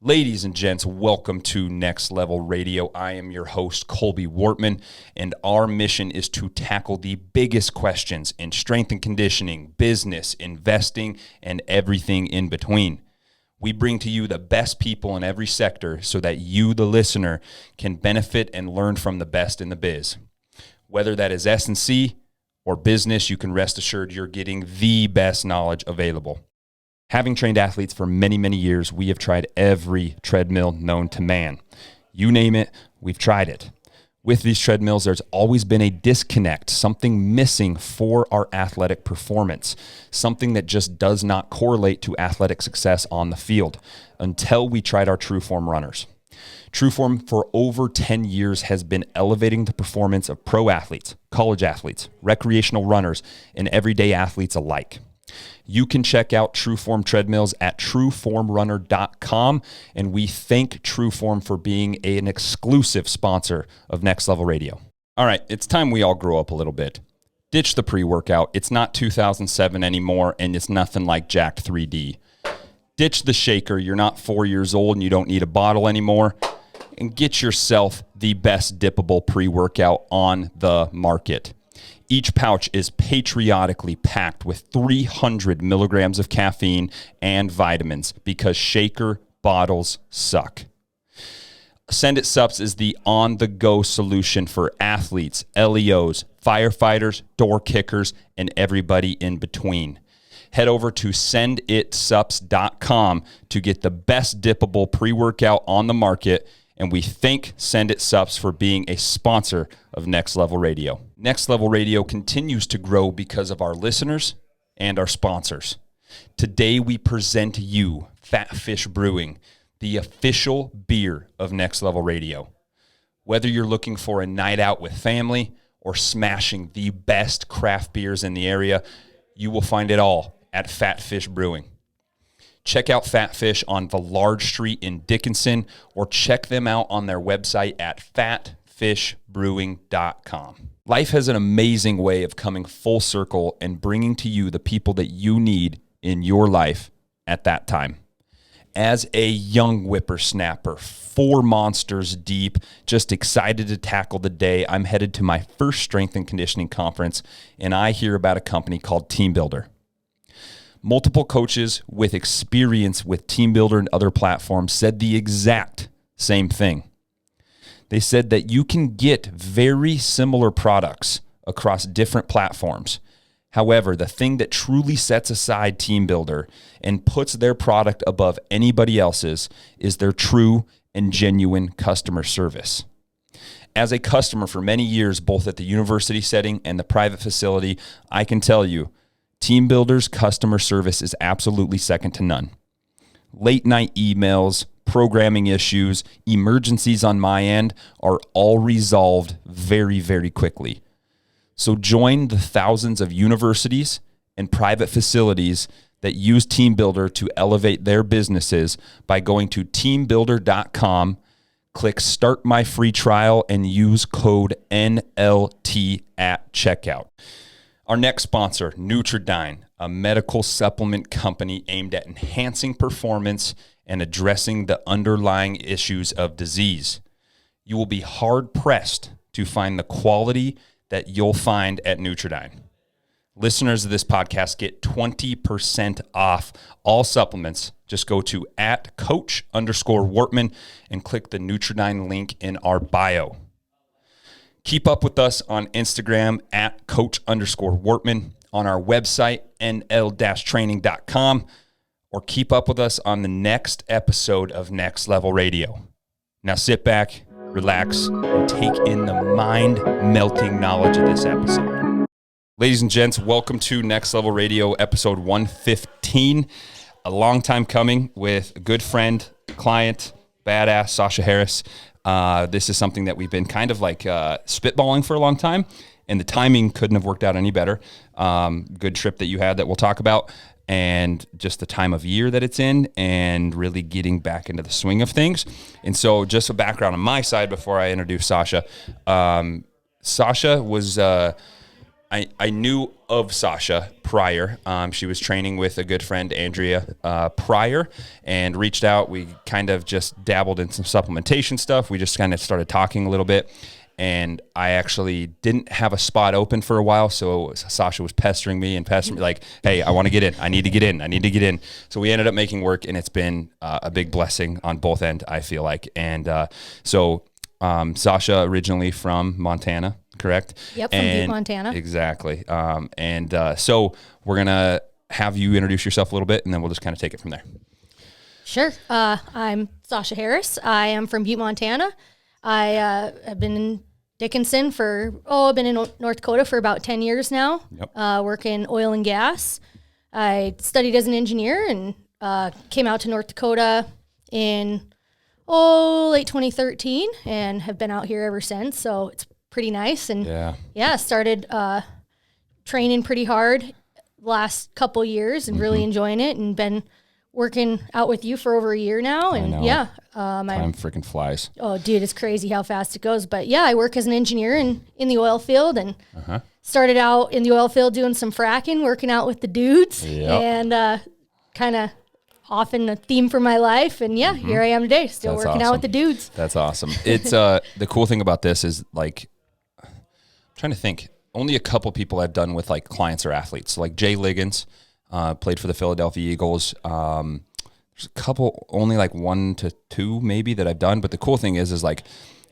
Ladies and gents, welcome to Next Level Radio. I am your host, Colby Wortman, and our mission is to tackle the biggest questions in strength and conditioning, business, investing, and everything in between. We bring to you the best people in every sector so that you, the listener, can benefit and learn from the best in the biz. Whether that is S&C or business, you can rest assured you're getting the best knowledge available. Having trained athletes for many, many years, we have tried every treadmill known to man. You name it, we've tried it. With these treadmills, there's always been a disconnect, something missing for our athletic performance, something that just does not correlate to athletic success on the field until we tried our Trueform runners. Trueform for over 10 years has been elevating the performance of pro athletes, college athletes, recreational runners, and everyday athletes alike. You can check out Trueform treadmills at trueformrunner.com, and we thank Trueform for being an exclusive sponsor of Next Level Radio. All right, it's time we all grow up a little bit. Ditch the pre-workout. It's not 2007 anymore, and it's nothing like Jacked 3D. Ditch the shaker. You're not 4 years old, and you don't need a bottle anymore. And get yourself the best dippable pre-workout on the market. Each pouch is patriotically packed with 300 milligrams of caffeine and vitamins because shaker bottles suck. Send It Sups is the on-the-go solution for athletes, LEOs, firefighters, door kickers, and everybody in between. Head over to senditsups.com to get the best dippable pre-workout on the market, and we thank Send It Sups for being a sponsor of Next Level Radio. Next Level Radio continues to grow because of our listeners and our sponsors. Today we present to you Fat Fish Brewing, the official beer of Next Level Radio. Whether you're looking for a night out with family or smashing the best craft beers in the area, you will find it all at Fat Fish Brewing. Check out Fat Fish on the Large Street in Dickinson, or check them out on their website at fatfishbrewing.com. Life has an amazing way of coming full circle and bringing to you the people that you need in your life at that time. As a young whippersnapper, 4 monsters deep, just excited to tackle the day, I'm headed to my first strength and conditioning conference, and I hear about a company called Team Builder. Multiple coaches with experience with Team Builder and other platforms said the exact same thing. They said that you can get very similar products across different platforms. However, the thing that truly sets aside Team Builder and puts their product above anybody else's is their true and genuine customer service. As a customer for many years, both at the university setting and the private facility, I can tell you, Team Builder's customer service is absolutely second to none. Late night emails, programming issues, emergencies on my end are all resolved very, very quickly. So join the thousands of universities and private facilities that use Team Builder to elevate their businesses by going to teambuilder.com, click Start My Free Trial, and use code NLT at checkout. Our next sponsor, Nutridyne, a medical supplement company aimed at enhancing performance and addressing the underlying issues of disease. You will be hard-pressed to find the quality that you'll find at Nutridyne. Listeners of this podcast get 20% off all supplements. Just go to @coach_Wortman and click the Nutridyne link in our bio. Keep up with us on Instagram @coach_Wortman, on our website, nl-training.com, or keep up with us on the next episode of Next Level Radio. Now sit back, relax, and take in the mind-melting knowledge of this episode. Ladies and gents, welcome to Next Level Radio, episode 115. A long time coming with a good friend, client, badass, Sasha Harris. This is something that we've been kind of like spitballing for a long time, and the timing couldn't have worked out any better. Good trip that you had that we'll talk about, and just the time of year that it's in, and really getting back into the swing of things. And so just a background on my side before I introduce Sasha. Sasha was I knew of Sasha prior. She was training with a good friend, Andrea, prior, and reached out. We kind of just dabbled in some supplementation stuff. We just kind of started talking a little bit, and I actually didn't have a spot open for a while, so Sasha was pestering me like, hey, I want to get in. I need to get in. So we ended up making work, and it's been a big blessing on both ends, I feel like. And Sasha originally from Montana, correct? Yep, from Butte, Montana. Exactly. So we're going to have you introduce yourself a little bit, and then we'll just kind of take it from there. Sure. I'm Sasha Harris. I am from Butte, Montana. I have been in Dickinson I've been in North Dakota for about 10 years now. Yep. Work in oil and gas. I studied as an engineer and came out to North Dakota in late 2013 and have been out here ever since. So it's pretty nice. And started training pretty hard the last couple years and really enjoying it, and been working out with you for over a year now. And time freaking flies. Oh, dude, it's crazy how fast it goes. But yeah, I work as an engineer in the oil field, and started out in the oil field doing some fracking, working out with the dudes, and kind of often a theme for my life. And here I am today, still working out with the dudes. That's awesome. It's the cool thing about this is, like, I'm trying to think, only a couple people I've done with like clients or athletes. So like Jay Liggins played for the Philadelphia Eagles. There's a couple, only like 1 to 2 maybe that I've done. But the cool thing is like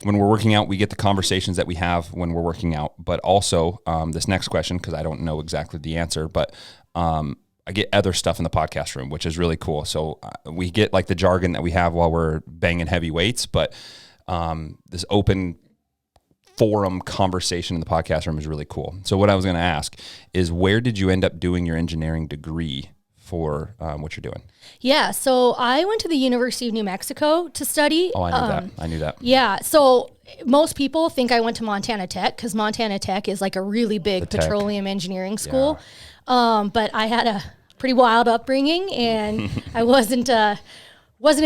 when we're working out, we get the conversations that we have when we're working out. But also this next question, because I don't know exactly the answer, but I get other stuff in the podcast room, which is really cool. So we get like the jargon that we have while we're banging heavy weights, but this open forum conversation in the podcast room is really cool. So what I was going to ask is, where did you end up doing your engineering degree for what you're doing? Yeah, so I went to the University of New Mexico to study. Oh, I knew that. Yeah, so most people think I went to Montana Tech, because Montana Tech is like a really big petroleum engineering school. Yeah. But I had a pretty wild upbringing, and I wasn't a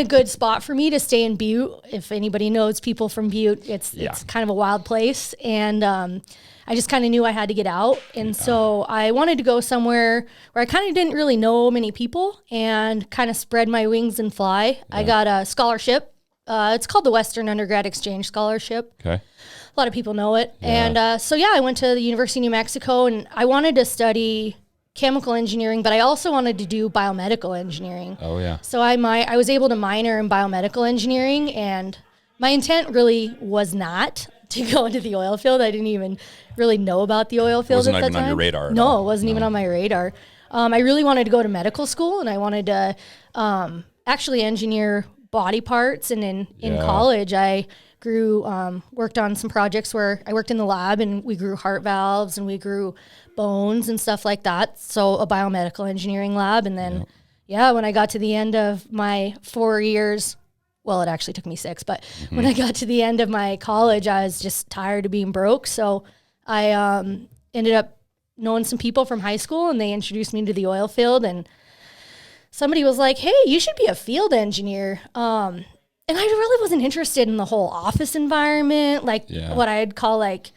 good spot for me to stay in Butte. If anybody knows people from Butte, it's kind of a wild place. And I just kind of knew I had to get out. And so I wanted to go somewhere where I kind of didn't really know many people and kind of spread my wings and fly. Yeah. I got a scholarship. It's called the Western Undergrad Exchange Scholarship. Okay. A lot of people know it. Yeah. And I went to the University of New Mexico, and I wanted to study chemical engineering, but I also wanted to do biomedical engineering. Oh yeah. So I was able to minor in biomedical engineering, and my intent really was not to go into the oil field. I didn't even really know about the oil field at that time. It wasn't even on your radar at all. No, it wasn't even on my radar. I really wanted to go to medical school, and I wanted to actually engineer body parts. And in college, I worked on some projects where I worked in the lab, and we grew heart valves and we grew bones and stuff like that. So a biomedical engineering lab. And then, when I got to the end of my 4 years, well, it actually took me 6, but when I got to the end of my college, I was just tired of being broke. So I ended up knowing some people from high school, and they introduced me to the oil field. And somebody was like, hey, you should be a field engineer. And I really wasn't interested in the whole office environment, what I'd call like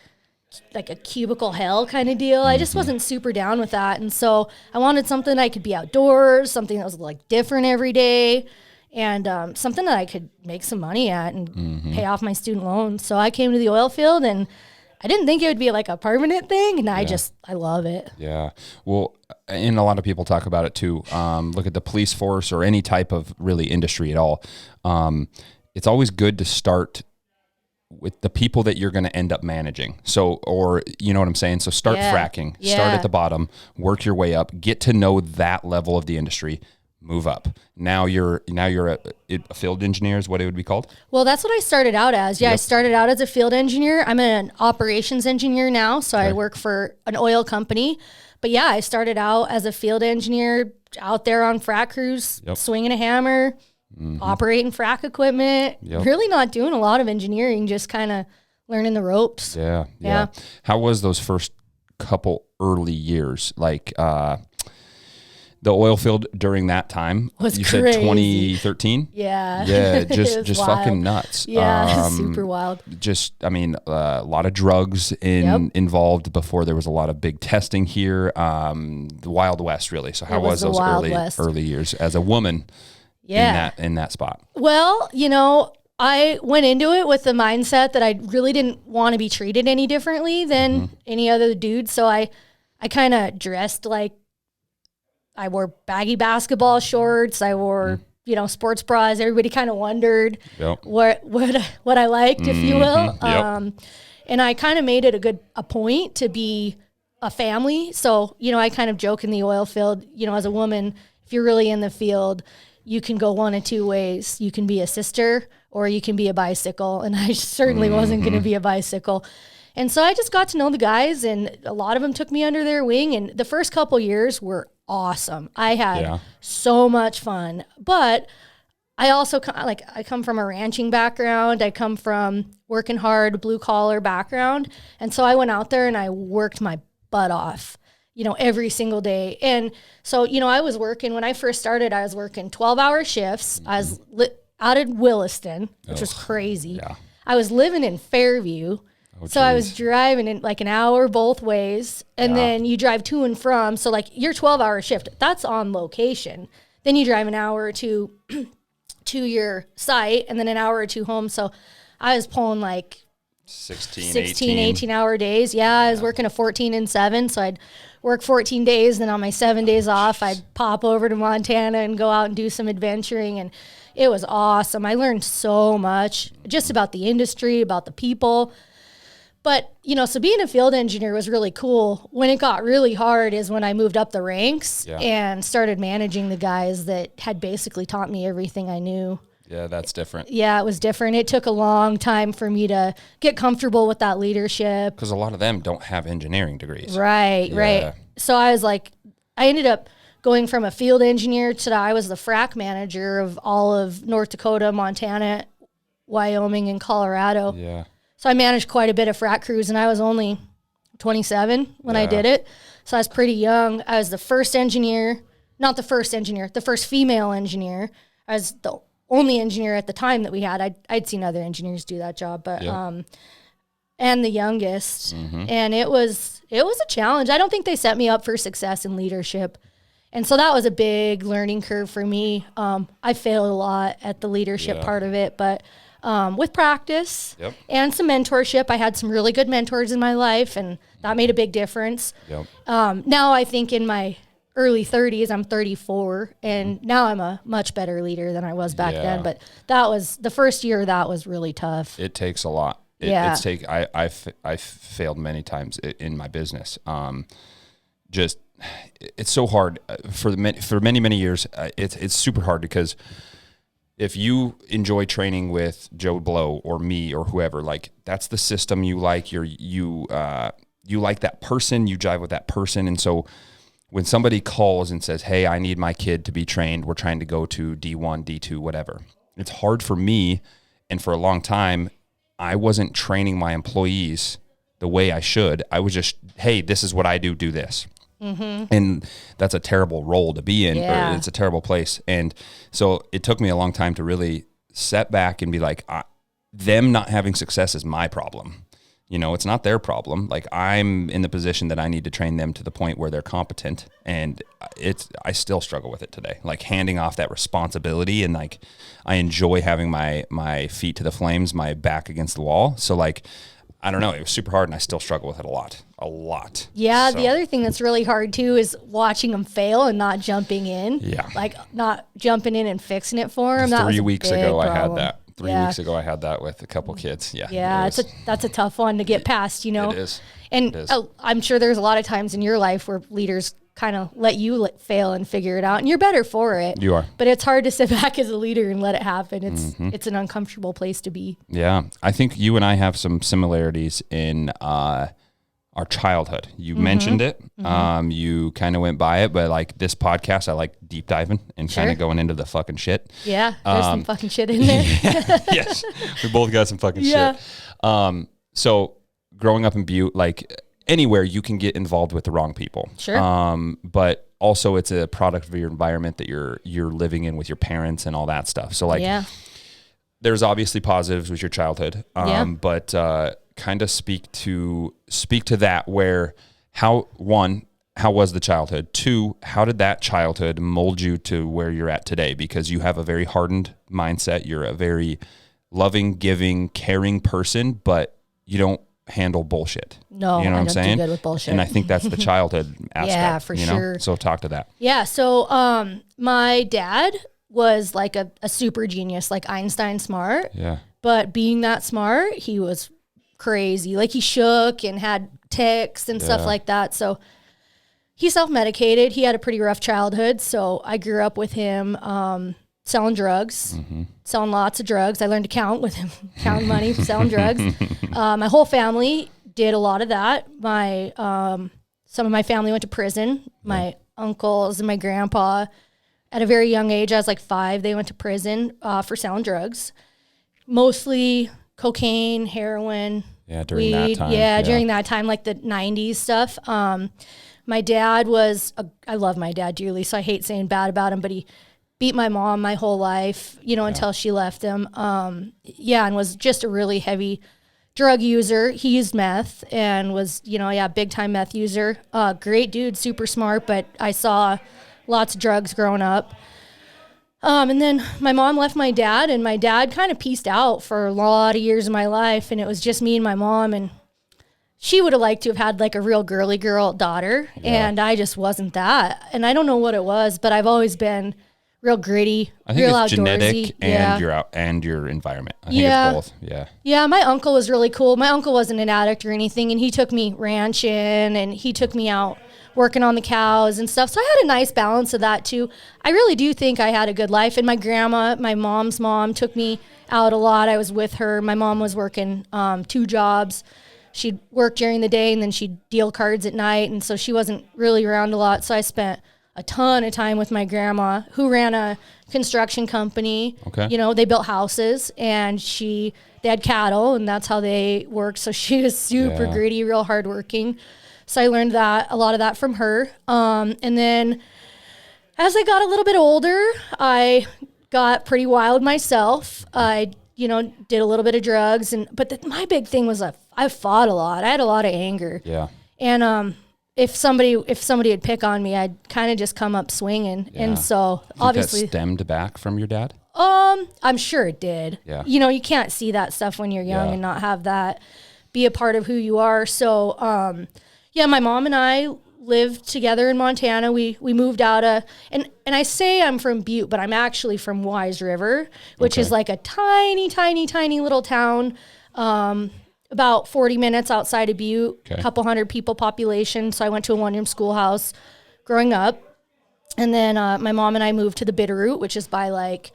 a cubicle hell kind of deal. I just wasn't super down with that. And so I wanted something I could be outdoors, something that was like different every day, and something that I could make some money at and pay off my student loans. So I came to the oil field, and I didn't think it would be like a permanent thing, and I love it. Yeah. Well, and a lot of people talk about it too. Look at the police force or any type of really industry at all. It's always good to start with the people that you're going to end up managing. So, or you know what I'm saying? So start fracking, start at the bottom, work your way up, get to know that level of the industry, move up. Now you're a field engineer is what it would be called? Well, that's what I started out as. Yeah, I started out as a field engineer. I'm an operations engineer now, so I work for an oil company. But yeah, I started out as a field engineer out there on frac crews, swinging a hammer, operating frac equipment, really not doing a lot of engineering, just kind of learning the ropes. Yeah. How was those first couple early years? Like, The oil field during that time was you crazy. Said 2013. Yeah, just wild. Fucking nuts. Super wild. A lot of drugs involved before there was a lot of big testing here. The Wild West, really. So how was those early years as a woman in that spot? Well, I went into it with the mindset that I really didn't want to be treated any differently than any other dude. So I kind of dressed like I wore baggy basketball shorts. I wore, sports bras. Everybody kind of wondered what I liked, if you will. And I kind of made it a point to be a family. So, I kind of joke in the oil field, as a woman, if you're really in the field, you can go one of two ways. You can be a sister or you can be a bicycle. And I certainly wasn't going to be a bicycle. And so I just got to know the guys, and a lot of them took me under their wing. And the first couple years were awesome. I had so much fun. But I also, I come from a ranching background. I come from working hard, blue collar background. And so I went out there and I worked my butt off, every single day. And so, I was working, when I first started, I was working 12-hour shifts. I was out in Williston, which was crazy. Yeah. I was living in Fairview. So I was driving in an hour both ways, and then you drive to and from. So your 12-hour shift, that's on location. Then you drive an hour or two to your site, and then an hour or two home. So I was pulling 16, 18-hour days. Yeah, I was working a 14 and 7. So I'd work 14 days. Then on my 7 days off, I'd pop over to Montana and go out and do some adventuring. And it was awesome. I learned so much just about the industry, about the people. But, so being a field engineer was really cool. When it got really hard is when I moved up the ranks and started managing the guys that had basically taught me everything I knew. Yeah, that's different. Yeah, it was different. It took a long time for me to get comfortable with that leadership. Because a lot of them don't have engineering degrees. Right. So I was I ended up going from a field engineer to I was the frac manager of all of North Dakota, Montana, Wyoming, and Colorado. Yeah. So I managed quite a bit of frac crews, and I was only 27 when I did it. So I was pretty young. I was the first female engineer. I was the only engineer at the time that we had. I'd seen other engineers do that job, but and the youngest. And it was a challenge. I don't think they set me up for success in leadership. And so that was a big learning curve for me. I failed a lot at the leadership part of it, but with practice and some mentorship, I had some really good mentors in my life, and that made a big difference. Now I think in my early 30s, I'm 34, and now I'm a much better leader than I was back then. But that was the first year. That was really tough. It takes a lot. I failed many times in my business. It's so hard for many years. It's super hard because if you enjoy training with Joe Blow or me or whoever, that's the system you like. You like that person. You jive with that person, and so when somebody calls and says, "Hey, I need my kid to be trained. We're trying to go to D1, D2, whatever," it's hard for me, and for a long time, I wasn't training my employees the way I should. I was just, "Hey, this is what I do. Do this." And that's a terrible role to be in. Or it's a terrible place. And so it took me a long time to really set back and be like, them not having success is my problem. It's not their problem. I'm in the position that I need to train them to the point where they're competent. And I still struggle with it today. Handing off that responsibility, and I enjoy having my feet to the flames, my back against the wall. So I don't know. It was super hard, and I still struggle with it a lot. Yeah. So. The other thing that's really hard too is watching them fail and not jumping in. Yeah. Not jumping in and fixing it for them. 3 weeks ago, I had that. 3 weeks ago, I had that with a couple kids. Yeah. Yeah. That's a tough one to get past, It is. And I'm sure there's a lot of times in your life where leaders kind of let you fail and figure it out, and you're better for it. You are. But it's hard to sit back as a leader and let it happen. It's an uncomfortable place to be. Yeah. I think you and I have some similarities in our childhood. You mentioned it. You kind of went by it, but this podcast, I like deep diving and kind of going into the fucking shit. Yeah. There's some fucking shit in there. Yes. We both got some fucking shit. So growing up in Butte, anywhere you can get involved with the wrong people. Sure. But also it's a product of your environment that you're living in with your parents and all that stuff. So like, there's obviously positives with your childhood, but kind of speak to that, where how was the childhood? 2, how did that childhood mold you to where you're at today? Because you have a very hardened mindset. You're a very loving, giving, caring person, but you don't handle bullshit. No, you know what I'm saying? Do good with bullshit. And I think that's the childhood aspect. Yeah, for sure. So talk to that. Yeah. So my dad was like a super genius, like Einstein smart. Yeah. But being that smart, he was crazy. Like he shook and had tics and stuff like that. So he self-medicated. He had a pretty rough childhood. So I grew up with him selling drugs, selling lots of drugs. I learned to count with him, counting money, selling drugs. My whole family did a lot of that. Some of my family went to prison. My uncles and my grandpa, at a very young age, I was like 5, they went to prison for selling drugs. Mostly cocaine, heroin, during weed. That time. Yeah, during that time, like the 90s stuff. My dad I love my dad dearly, so I hate saying bad about him, but he beat my mom my whole life, until she left him. And was just a really heavy drug user. He used meth and was, big time meth user. Great dude, super smart, but I saw lots of drugs growing up. And then my mom left my dad, and my dad kind of pieced out for a lot of years of my life, and it was just me and my mom, and she would have liked to have had like a real girly girl daughter, and I just wasn't that. And I don't know what it was, but I've always been real gritty, I think real it's outdoorsy. genetic and your environment. I think it's both. Yeah. Yeah, my uncle was really cool. My uncle wasn't an addict or anything, and he took me ranching, and he took me out working on the cows and stuff. So I had a nice balance of that too. I really do think I had a good life. And my grandma, my mom's mom, took me out a lot. I was with her. My mom was working 2 jobs. She'd work during the day, and then she'd deal cards at night. And so she wasn't really around a lot. So I spent a ton of time with my grandma, who ran a construction company. Okay. They built houses, and they had cattle, and that's how they worked. So she was super gritty, real hardworking. So I learned a lot of that from her. And then as I got a little bit older, I got pretty wild myself. I did a little bit of drugs, but my big thing was I fought a lot. I had a lot of anger. Yeah. And if somebody would pick on me, I'd kind of just come up swinging. Yeah. And so obviously that stemmed back from your dad? I'm sure it did. Yeah. You can't see that stuff when you're young and not have that be a part of who you are. So my mom and I lived together in Montana. We moved out and I say I'm from Butte, but I'm actually from Wise River, which is like a tiny, tiny, tiny little town, about 40 minutes outside of Butte, a couple hundred people population. So I went to a 1-room schoolhouse growing up. And then my mom and I moved to the Bitterroot, which is by like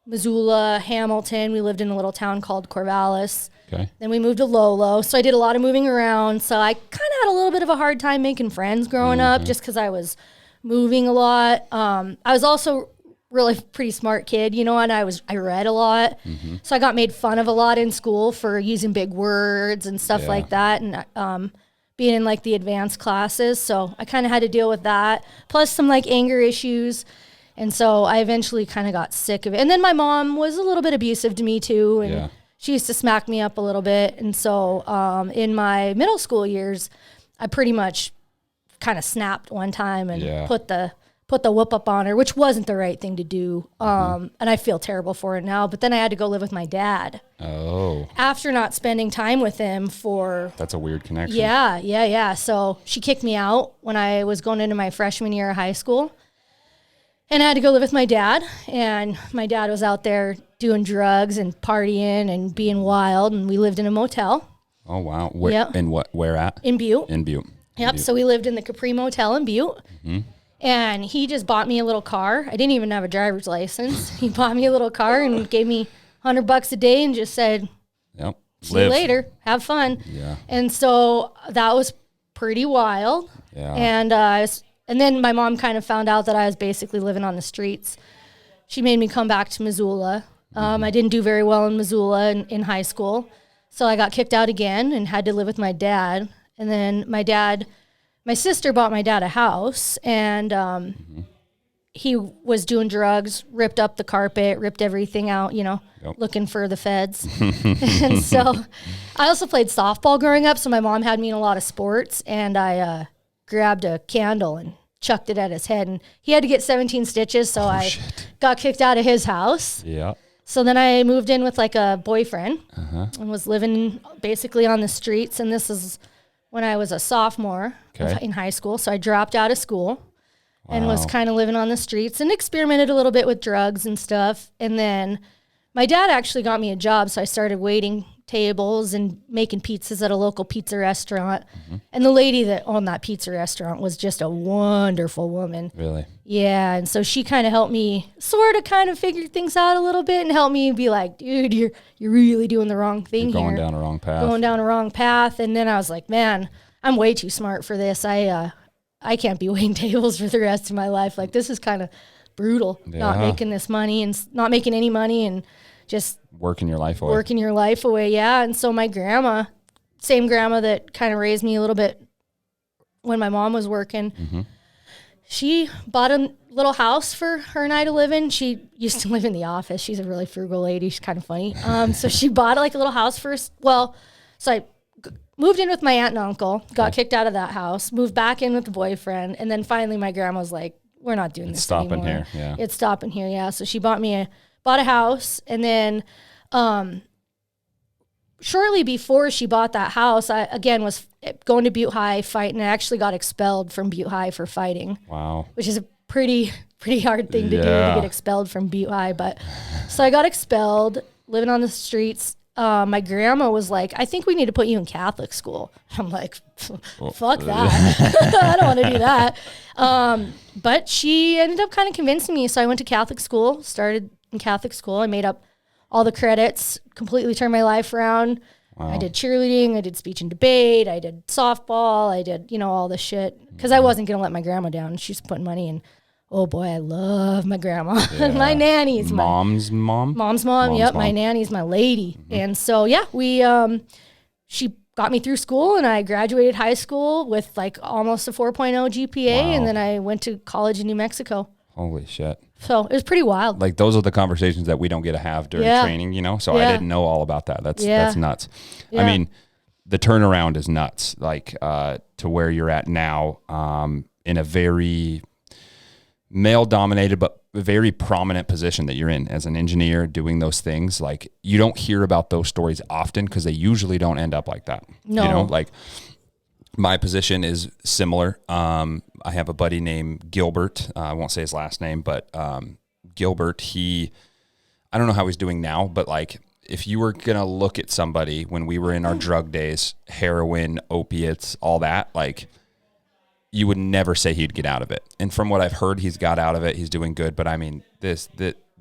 Missoula, Hamilton. We lived in a little town called Corvallis. Okay. Then we moved to Lolo. So I did a lot of moving around. So I kind of had a little bit of a hard time making friends growing up, just because I was moving a lot. I was also really pretty smart kid, and I read a lot. So I got made fun of a lot in school for using big words and stuff like that. And being in like the advanced classes. So I kind of had to deal with that. Plus some like anger issues. And so I eventually kind of got sick of it. And then my mom was a little bit abusive to me too. And she used to smack me up a little bit. And so in my middle school years, I pretty much kind of snapped one time and put the whoop up on her, which wasn't the right thing to do. And I feel terrible for it now. But then I had to go live with my dad. Oh. After not spending time with him for... That's a weird connection. Yeah. So she kicked me out when I was going into my freshman year of high school. And I had to go live with my dad. And my dad was out there doing drugs and partying and being wild. And we lived in a motel. Oh, wow. Where at? In Butte. In Butte. Yep. So we lived in the Capri Motel in Butte. And he just bought me a little car. I didn't even have a driver's license. He bought me a little car and gave me $100 a day and just said, see you later. Have fun. Yeah. And so that was pretty wild. Yeah. And then my mom kind of found out that I was basically living on the streets. She made me come back to Missoula. I didn't do very well in Missoula in high school. So I got kicked out again and had to live with my dad. And then my dad my sister bought my dad a house, and he was doing drugs, ripped up the carpet, ripped everything out, looking for the feds. And so I also played softball growing up, so my mom had me in a lot of sports, and I grabbed a candle and chucked it at his head, and he had to get 17 stitches, so I got kicked out of his house. Yeah. So then I moved in with like a boyfriend and was living basically on the streets, and this is when I was a sophomore in high school, so I dropped out of school. Wow. And was kind of living on the streets and experimented a little bit with drugs and stuff. And then my dad actually got me a job, so I started waiting tables and making pizzas at a local pizza restaurant. And the lady that owned that pizza restaurant was just a wonderful woman. Really? Yeah, and so she kind of helped me sort of kind of figure things out a little bit and helped me be like, dude, you're really doing the wrong thing here. Going down a wrong path. Going down a wrong path. And then I was like, man, I'm way too smart for this. I can't be waiting tables for the rest of my life. Like, this is kind of brutal, not making this money and not making any money and just working your life away. Yeah. And so my grandma, same grandma that kind of raised me a little bit when my mom was working, she bought a little house for her and I to live in. She used to live in the office. She's a really frugal lady. She's kind of funny. So she bought like a little house first. Well, so I moved in with my aunt and uncle, got kicked out of that house, moved back in with the boyfriend, and then finally my grandma was like, we're not doing this anymore. It's stopping here, yeah. It's stopping here, yeah. So she bought a house, and then shortly before she bought that house, I, again, was going to Butte High fighting. I actually got expelled from Butte High for fighting. Wow. Which is a pretty hard thing to do, to get expelled from Butte High. But so I got expelled, living on the streets. My grandma was like, I think we need to put you in Catholic school. I'm like, fuck that. I don't want to do that. But she ended up kind of convincing me. So I went to Catholic school, started in Catholic school. I made up all the credits, completely turned my life around. Wow. I did cheerleading, I did speech and debate, I did softball, I did, all this shit. Because I wasn't going to let my grandma down. She's putting money in. Oh boy, I love my grandma. Yeah. My nanny's mom's mom. Mom's mom. Yep, my nanny's my lady. And so she got me through school, and I graduated high school with like almost a 4.0 GPA, and then I went to college in New Mexico. Holy shit. So it was pretty wild. Like, those are the conversations that we don't get to have during training, So I didn't know all about that. That's nuts. Yeah. I mean, the turnaround is nuts. Like, to where you're at now, in a very male-dominated but very prominent position that you're in as an engineer doing those things. Like, you don't hear about those stories often because they usually don't end up like that. No. Like, my position is similar. I have a buddy named Gilbert. I won't say his last name, but Gilbert, I don't know how he's doing now, but like, if you were going to look at somebody when we were in our drug days, heroin, opiates, all that, like, you would never say he'd get out of it. And from what I've heard, he's got out of it. He's doing good. But I mean, this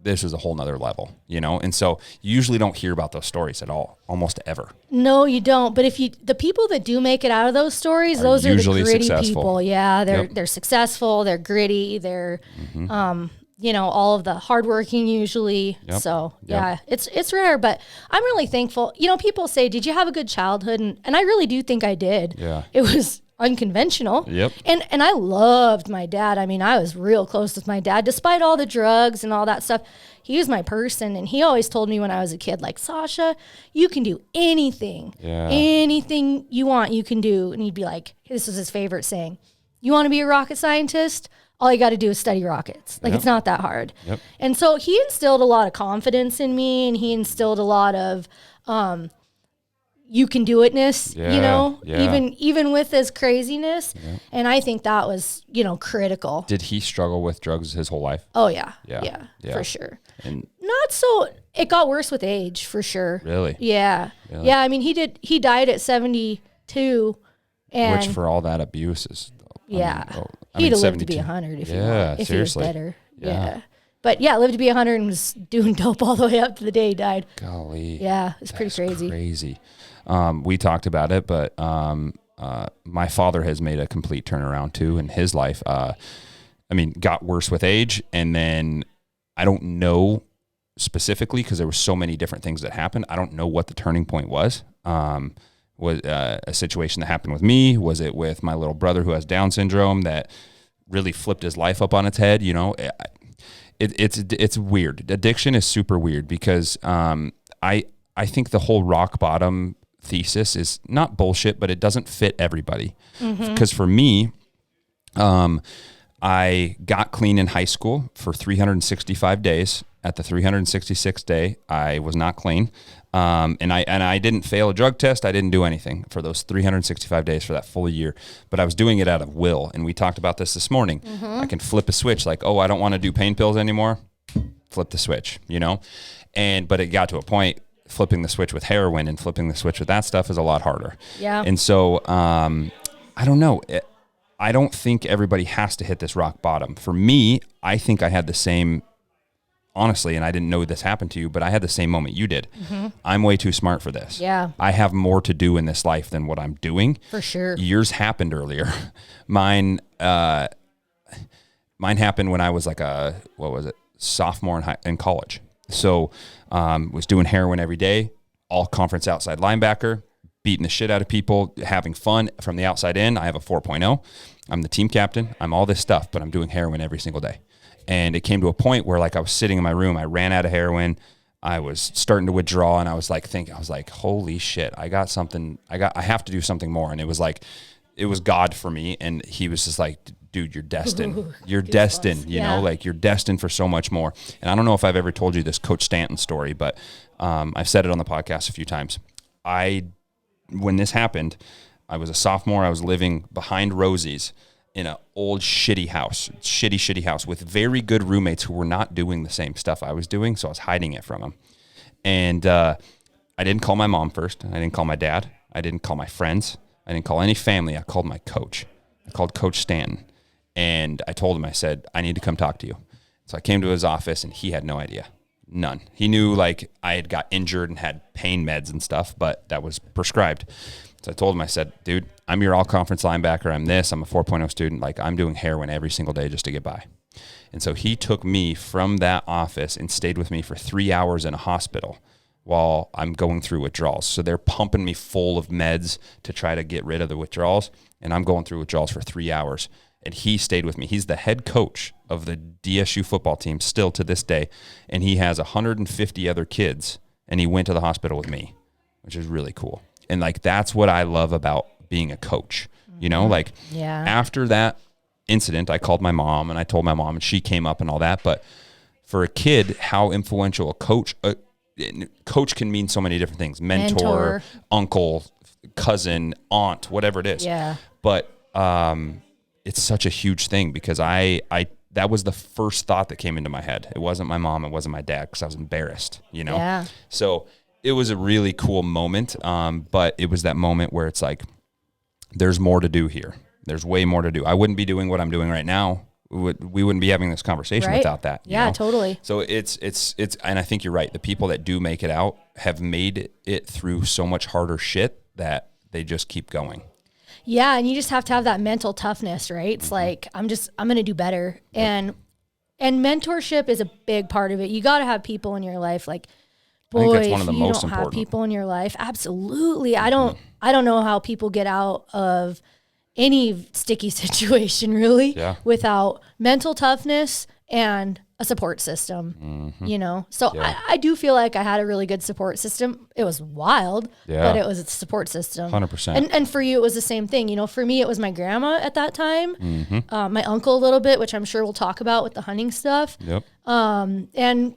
is a whole nother level, And so you usually don't hear about those stories at all, almost ever. No, you don't. But the people that do make it out of those stories, those are the gritty successful people. Yeah, they're successful. They're gritty. They're, all of the hardworking usually. Yep. So yeah, it's rare. But I'm really thankful. People say, "Did you have a good childhood?" And I really do think I did. Yeah, it was unconventional. Yep. And I loved my dad. I mean, I was real close with my dad, despite all the drugs and all that stuff. He was my person. And he always told me when I was a kid, like, Sasha, you can do anything. Yeah. Anything you want, you can do. And he'd be like, this was his favorite saying, you want to be a rocket scientist? All you got to do is study rockets. Like, it's not that hard. Yep. And so he instilled a lot of confidence in me, and he instilled a lot of, you can do itness, even with his craziness. Yeah. And I think that was, critical. Did he struggle with drugs his whole life? Oh yeah. For sure. And not so, it got worse with age, for sure. Really? Yeah. Really? Yeah. I mean, he died at 72, and which for all that abuse is, he'd have lived to be 100 if he was better. Yeah. But yeah, lived to be 100 and was doing dope all the way up to the day he died. Golly. Yeah, it's pretty crazy. Crazy. We talked about it, but my father has made a complete turnaround too in his life. Got worse with age, and then I don't know specifically because there were so many different things that happened. I don't know what the turning point was. Was a situation that happened with me? Was it with my little brother who has Down syndrome that really flipped his life up on its head? You know, it's weird. Addiction is super weird because I think the whole rock bottom thesis is not bullshit, but it doesn't fit everybody. Because for me, I got clean in high school for 365 days. At the 366th day, I was not clean. And I didn't fail a drug test. I didn't do anything for those 365 days for that full year, but I was doing it out of will. And we talked about this morning. I can flip a switch like, oh, I don't want to do pain pills anymore. Flip the switch, you know? But it got to a point, flipping the switch with heroin and flipping the switch with that stuff is a lot harder. Yeah. And so, I don't know. I don't think everybody has to hit this rock bottom. For me, I think I had the same, honestly, and I didn't know this happened to you, but I had the same moment you did. I'm way too smart for this. Yeah. I have more to do in this life than what I'm doing. For sure. Yours happened earlier. Mine happened when I was like sophomore in college. So, was doing heroin every day, all conference outside linebacker, beating the shit out of people, having fun from the outside in. I have a 4.0. I'm the team captain. I'm all this stuff, but I'm doing heroin every single day. And it came to a point where like I was sitting in my room, I ran out of heroin. I was starting to withdraw and I was like, holy shit, I have to do something more. And it was God for me. And he was just like, dude, you're destined. You're destined, you know, like you're destined for so much more. And I don't know if I've ever told you this Coach Stanton story, but I've said it on the podcast a few times. When this happened, I was a sophomore. I was living behind Rosie's in an old shitty house with very good roommates who were not doing the same stuff I was doing. So I was hiding it from them. And I didn't call my mom first. I didn't call my dad. I didn't call my friends. I didn't call any family. I called my coach. I called Coach Stanton. And I told him, I said, I need to come talk to you. So I came to his office and he had no idea. None. He knew like I had got injured and had pain meds and stuff, but that was prescribed. So I told him, I said, dude, I'm your all conference linebacker. I'm a 4.0 student. Like I'm doing heroin every single day just to get by. And so he took me from that office and stayed with me for 3 hours in a hospital while I'm going through withdrawals. So they're pumping me full of meds to try to get rid of the withdrawals. And I'm going through withdrawals for 3 hours. And he stayed with me. He's the head coach of the DSU football team still to this day. And he has 150 other kids. And he went to the hospital with me, which is really cool. And like, that's what I love about being a coach, you know, like after that incident, I called my mom and I told my mom and she came up and all that. But for a kid, how influential a coach can mean so many different things. Mentor, uncle, cousin, aunt, whatever it is. Yeah. But, it's such a huge thing because that was the first thought that came into my head. It wasn't my mom. It wasn't my dad because I was embarrassed, you know? Yeah. So it was a really cool moment. But it was that moment where it's like, there's more to do here. There's way more to do. I wouldn't be doing what I'm doing right now. We wouldn't be having this conversation without that. Yeah, you know? Totally. So it's, and I think you're right. The people that do make it out have made it through so much harder shit that they just keep going. Yeah, and you just have to have that mental toughness, right? It's like, I'm going to do better. Yep. And mentorship is a big part of it. You got to have people in your life. Like, boy, I think that's one of the most important. If you don't have people in your life, absolutely. I don't know how people get out of any sticky situation really without mental toughness and a support system, you know? So I do feel like I had a really good support system. It was wild, but it was a support system. 100%. And for you, it was the same thing. You know, for me, it was my grandma at that time, my uncle a little bit, which I'm sure we'll talk about with the hunting stuff. Yep. And,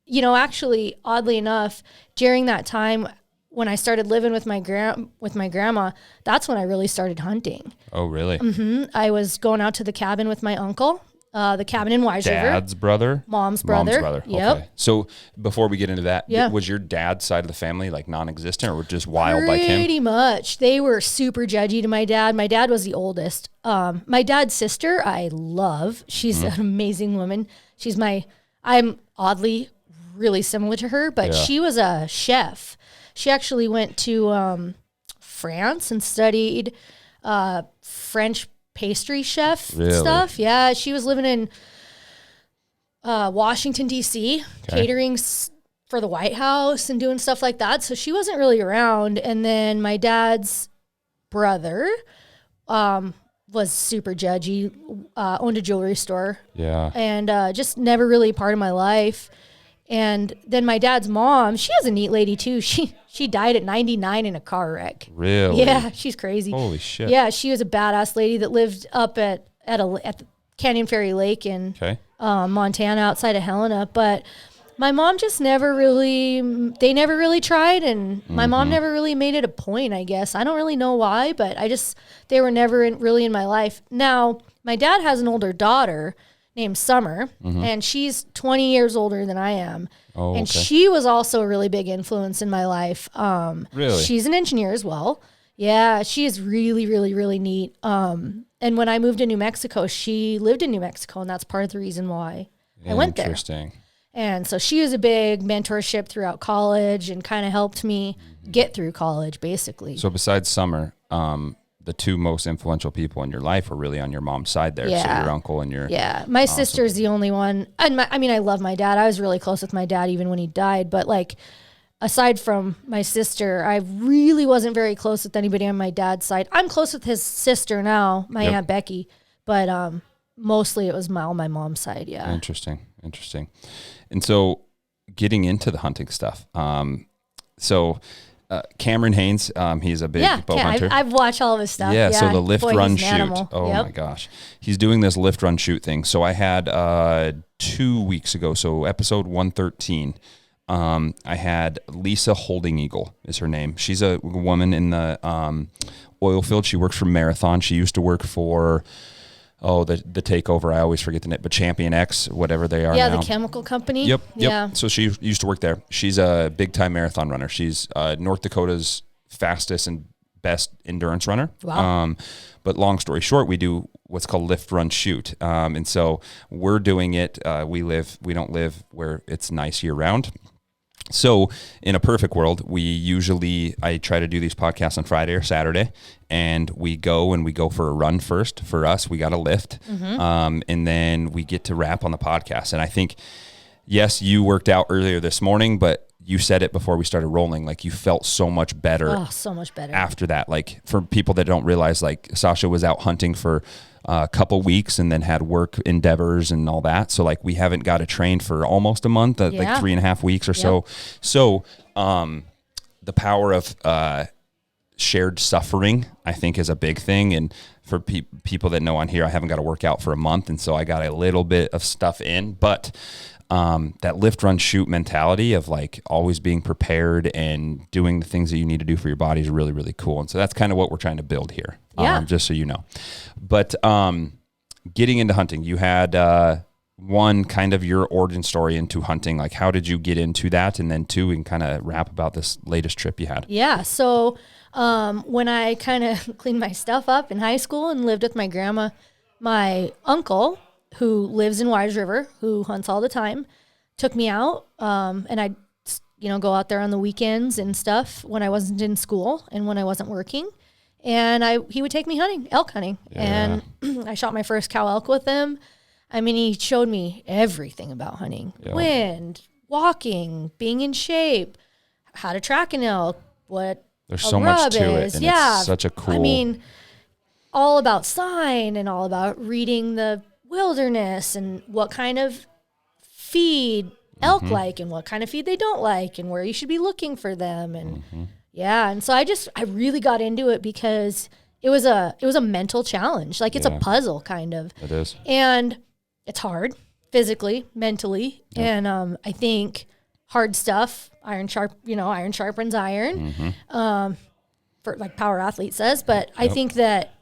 you know, actually, oddly enough, during that time, when I started living with my grandma, that's when I really started hunting. Oh, really? I was going out to the cabin with my uncle. The cabin in Wise River. Dad's brother? Mom's brother. Yep. Okay. So before we get into that, was your dad's side of the family like non-existent or just wild like him? Pretty much. They were super judgy to my dad. My dad was the oldest. My dad's sister, I love. She's an amazing woman. I'm oddly really similar to her, but she was a chef. She actually went to France and studied French pastry chef stuff. Yeah, she was living in Washington, D.C., catering for the White House and doing stuff like that. So she wasn't really around. And then my dad's brother was super judgy, owned a jewelry store. Yeah. And just never really a part of my life. And then my dad's mom, she was a neat lady too. She died at 99 in a car wreck. Really? Yeah, she's crazy. Holy shit. Yeah, she was a badass lady that lived up at the Canyon Ferry Lake in Montana outside of Helena. But my mom just they never really tried, and my mom never really made it a point, I guess. I don't really know why, but they were never really in my life. Now, my dad has an older daughter named Summer, and she's 20 years older than I am. Oh, and she was also a really big influence in my life. Really? She's an engineer as well. Yeah, she is really, really, really neat. And when I moved to New Mexico, she lived in New Mexico, and that's part of the reason why I went there. Interesting. And so she was a big mentorship throughout college and kind of helped me get through college, basically. So besides Summer, the two most influential people in your life were really on your mom's side there. Yeah. So your uncle and your... Yeah. My sister's the only one. And I love my dad. I was really close with my dad even when he died. But like, aside from my sister, I really wasn't very close with anybody on my dad's side. I'm close with his sister now, my Aunt Becky. But mostly it was on my mom's side, yeah. Interesting. And so getting into the hunting stuff. Cameron Haynes, he's a big bow hunter. I've watched all of his stuff. Yeah, so the lift, run, shoot. Animal. Oh my gosh. He's doing this lift, run, shoot thing. So I had 2 weeks ago, so episode 113, I had Lisa Holding Eagle is her name. She's a woman in the oil field. She works for Marathon. She used to work for... the takeover. I always forget the name, but Champion X, whatever they are now. Yeah, the chemical company. Yep. Yeah. So she used to work there. She's a big-time marathon runner. She's North Dakota's fastest and best endurance runner. Wow. But long story short, we do what's called lift, run, shoot. And so we're doing it. We don't live where it's nice year-round. So in a perfect world, I try to do these podcasts on Friday or Saturday, and we go for a run first. For us, we got a lift, and then we get to wrap on the podcast. And I think, yes, you worked out earlier this morning, but you said it before we started rolling, like you felt so much better. Oh, so much better. After that. Like for people that don't realize, like Sasha was out hunting for a couple weeks and then had work endeavors and all that. So like we haven't got to train for almost a month, like 3.5 weeks or so. So the power of shared suffering, I think, is a big thing. And for people that know on here, I haven't got to work out for a month. And so I got a little bit of stuff in, but that lift, run, shoot mentality of like always being prepared and doing the things that you need to do for your body is really, really cool. And so that's kind of what we're trying to build here, just so you know. But getting into hunting, you had one, kind of your origin story into hunting. Like, how did you get into that? And then two, we can kind of rap about this latest trip you had. Yeah. So when I kind of cleaned my stuff up in high school and lived with my grandma, my uncle, who lives in Wise River, who hunts all the time, took me out. And I'd, go out there on the weekends and stuff when I wasn't in school and when I wasn't working. And he would take me hunting, elk hunting. Yeah. And I shot my first cow elk with him. I mean, he showed me everything about hunting. Yeah. Wind, walking, being in shape, how to track an elk, what there's so much to it. And it's such a cool... I mean, all about sign and all about reading the wilderness and what kind of feed elk like and what kind of feed they don't like and where you should be looking for them. And and so I really got into it because it was a mental challenge. Like it's a puzzle kind of. It is. And it's hard physically, mentally. Yep. And I think hard stuff, iron sharpens iron. For like Power Athlete says, but I think that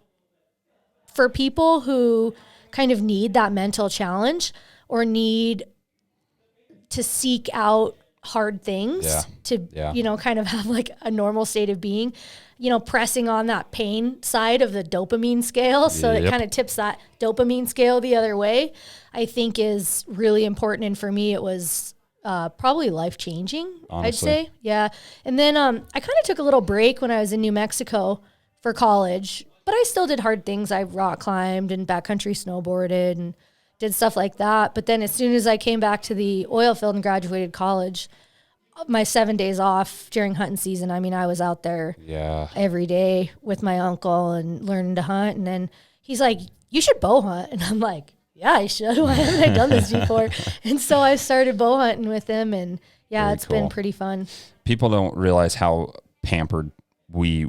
for people who kind of need that mental challenge or need to seek out hard things to, kind of have like a normal state of being, pressing on that pain side of the dopamine scale. So it kind of tips that dopamine scale the other way, I think is really important. And for me, it was probably life-changing, I'd say. Yeah. And then I kind of took a little break when I was in New Mexico for college, but I still did hard things. I rock climbed and backcountry snowboarded and did stuff like that. But then as soon as I came back to the oil field and graduated college, my 7 days off during hunting season, I mean, I was out there every day with my uncle and learning to hunt. And then he's like, you should bow hunt. And I'm like, yeah, I should. Why haven't I done this before? And so I started bow hunting with him, and Very it's cool. been pretty fun. People don't realize how pampered we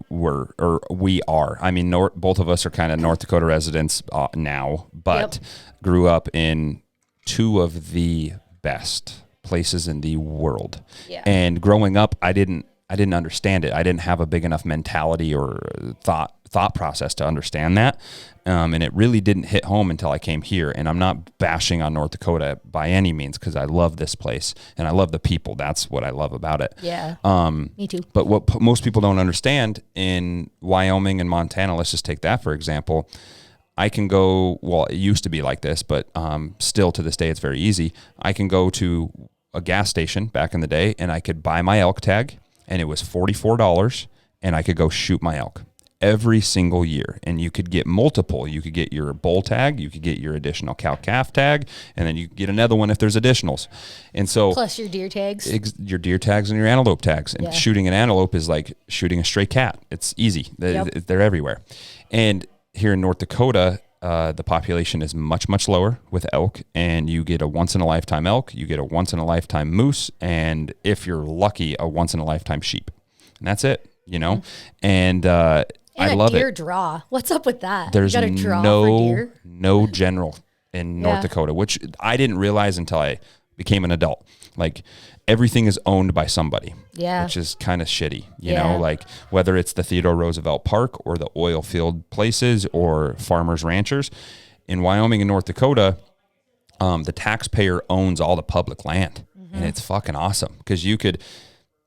are. I mean, both of us are kind of North Dakota residents now, but grew up in two of the best places in the world. Yeah. And growing up, I didn't understand it. I didn't have a big enough mentality or thought process to understand that. And it really didn't hit home until I came here. And I'm not bashing on North Dakota by any means, because I love this place and I love the people. That's what I love about it. Yeah. Me too. But what most people don't understand in Wyoming and Montana, let's just take that for example. I can go, well, it used to be like this, but still to this day, it's very easy. I can go to a gas station back in the day and I could buy my elk tag, and it was $44, and I could go shoot my elk every single year. And you could get multiple. You could get your bull tag, you could get your additional cow-calf tag, and then you could get another one if there's additionals. And so plus your deer tags. Your deer tags and your antelope tags. And shooting an antelope is like shooting a stray cat. It's easy. They're everywhere. And here in North Dakota, the population is much, much lower with elk, and you get a once-in-a-lifetime elk, you get a once-in-a-lifetime moose, and if you're lucky, a once-in-a-lifetime sheep. And that's it, you know? Mm-hmm. And I love it. Deer draw. What's up with that? There's you got a draw for deer? No general in North Dakota, which I didn't realize until I became an adult. Like, everything is owned by somebody, which is kind of shitty, you know, like whether it's the Theodore Roosevelt Park or the oil field places or farmers ranchers. In Wyoming and North Dakota, the taxpayer owns all the public land, and it's fucking awesome, because you could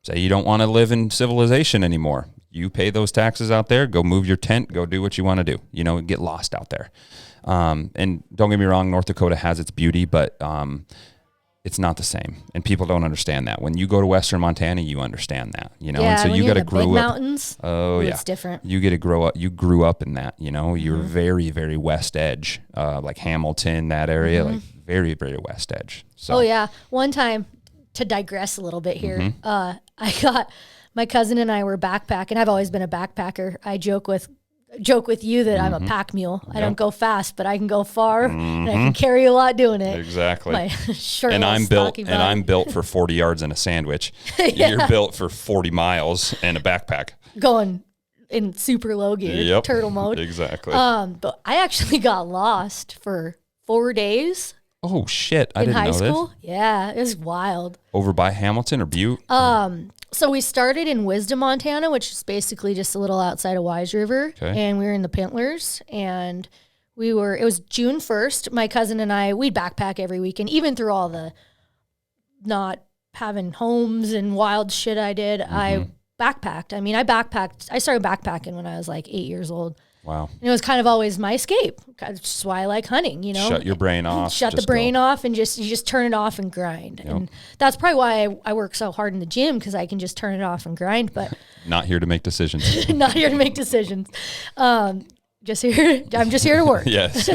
say you don't want to live in civilization anymore. You pay those taxes out there, go move your tent, go do what you want to do, you know, get lost out there. And don't get me wrong, North Dakota has its beauty, but it's not the same, and people don't understand that. When you go to Western Montana, you understand that, you know. And so you got to grow up. Mountains. Oh yeah, it's different. You get to grow up. You grew up in that, you know. You're very, very west edge, like Hamilton, that area, like very, very west edge. So. Oh yeah, one time, to digress a little bit here, I got my cousin and I were backpacking. I've always been a backpacker. I joke with you that I'm a pack mule. I don't go fast, but I can go far, and I can carry a lot doing it. Exactly. My shirtless, and I'm built for 40 yards and a sandwich. You're built for 40 miles and a backpack. Going in super low gear, turtle mode. Exactly. But I actually got lost for 4 days. Oh shit! I didn't know this. In high school, it was wild. Over by Hamilton or Butte? So we started in Wisdom, Montana, which is basically just a little outside of Wise River. Okay. And we were in the Pintlers, and it was June 1st. My cousin and I, we'd backpack every weekend, even through all the not having homes and wild shit I did. I backpacked. I mean, I started backpacking when I was like 8 years old. Wow. And it was kind of always my escape. That's just why I like hunting, you know. Shut your brain off. Shut the brain off, and you just turn it off and grind. Yep. And that's probably why I work so hard in the gym, because I can just turn it off and grind. But not here to make decisions. Not here to make decisions. I'm just here to work. Yes.